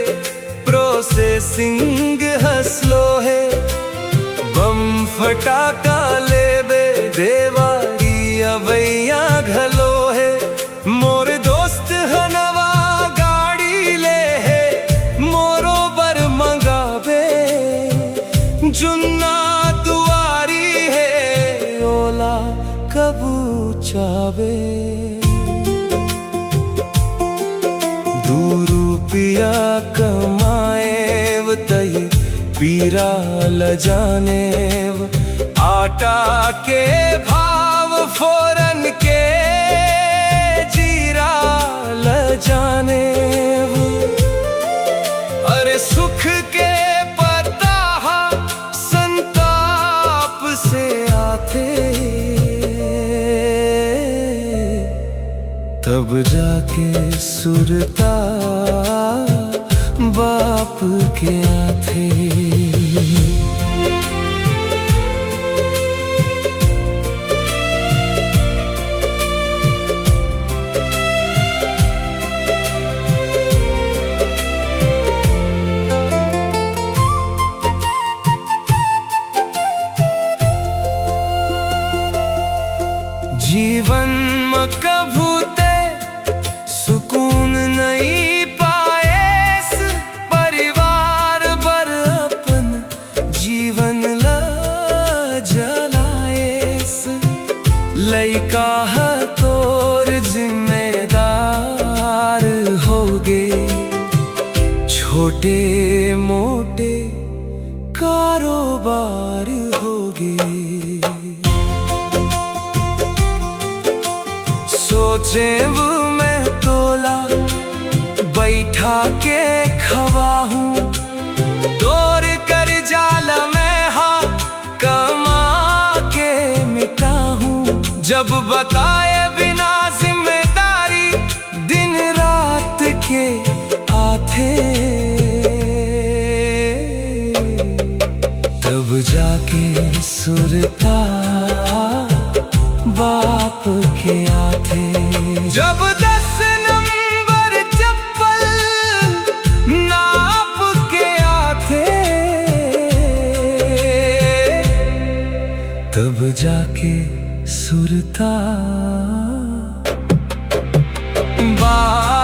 प्रोसेसिंग हसलो है, बम फटाका लेवे देवारी अवैया घलो है। मोर दोस्त है नवा गाड़ी ले है, मोरो बर मंगावे जुन्ना दुआरी है, ओला कबू चावे। रुपया कमाएव तय पीरा ल जानेव, आटा के भाव फोरन के जीरा ल जानेव। अरे सुख के पता संताप से आते, तब जाके सुरता बाप के आथे। जीवन में कभू सुकून नहीं पाएस, परिवार बर अपन जीवन ला जलाएस। लइका है तोर जिम्मेदार होगे, छोटे मोटे कारोबार होगे। सोचे वो मैं तोला बैठा के खवाहूँ, दौर कर जाला मैं हाँ कमा के मिटाहूँ। जब बताए बिना जिम्मेदारी दिन रात के आथे, तब जाके सुरता बाप के आथे। जब 10 नंबर चप्पल नाप के आथे, तब जाके सुरता बाप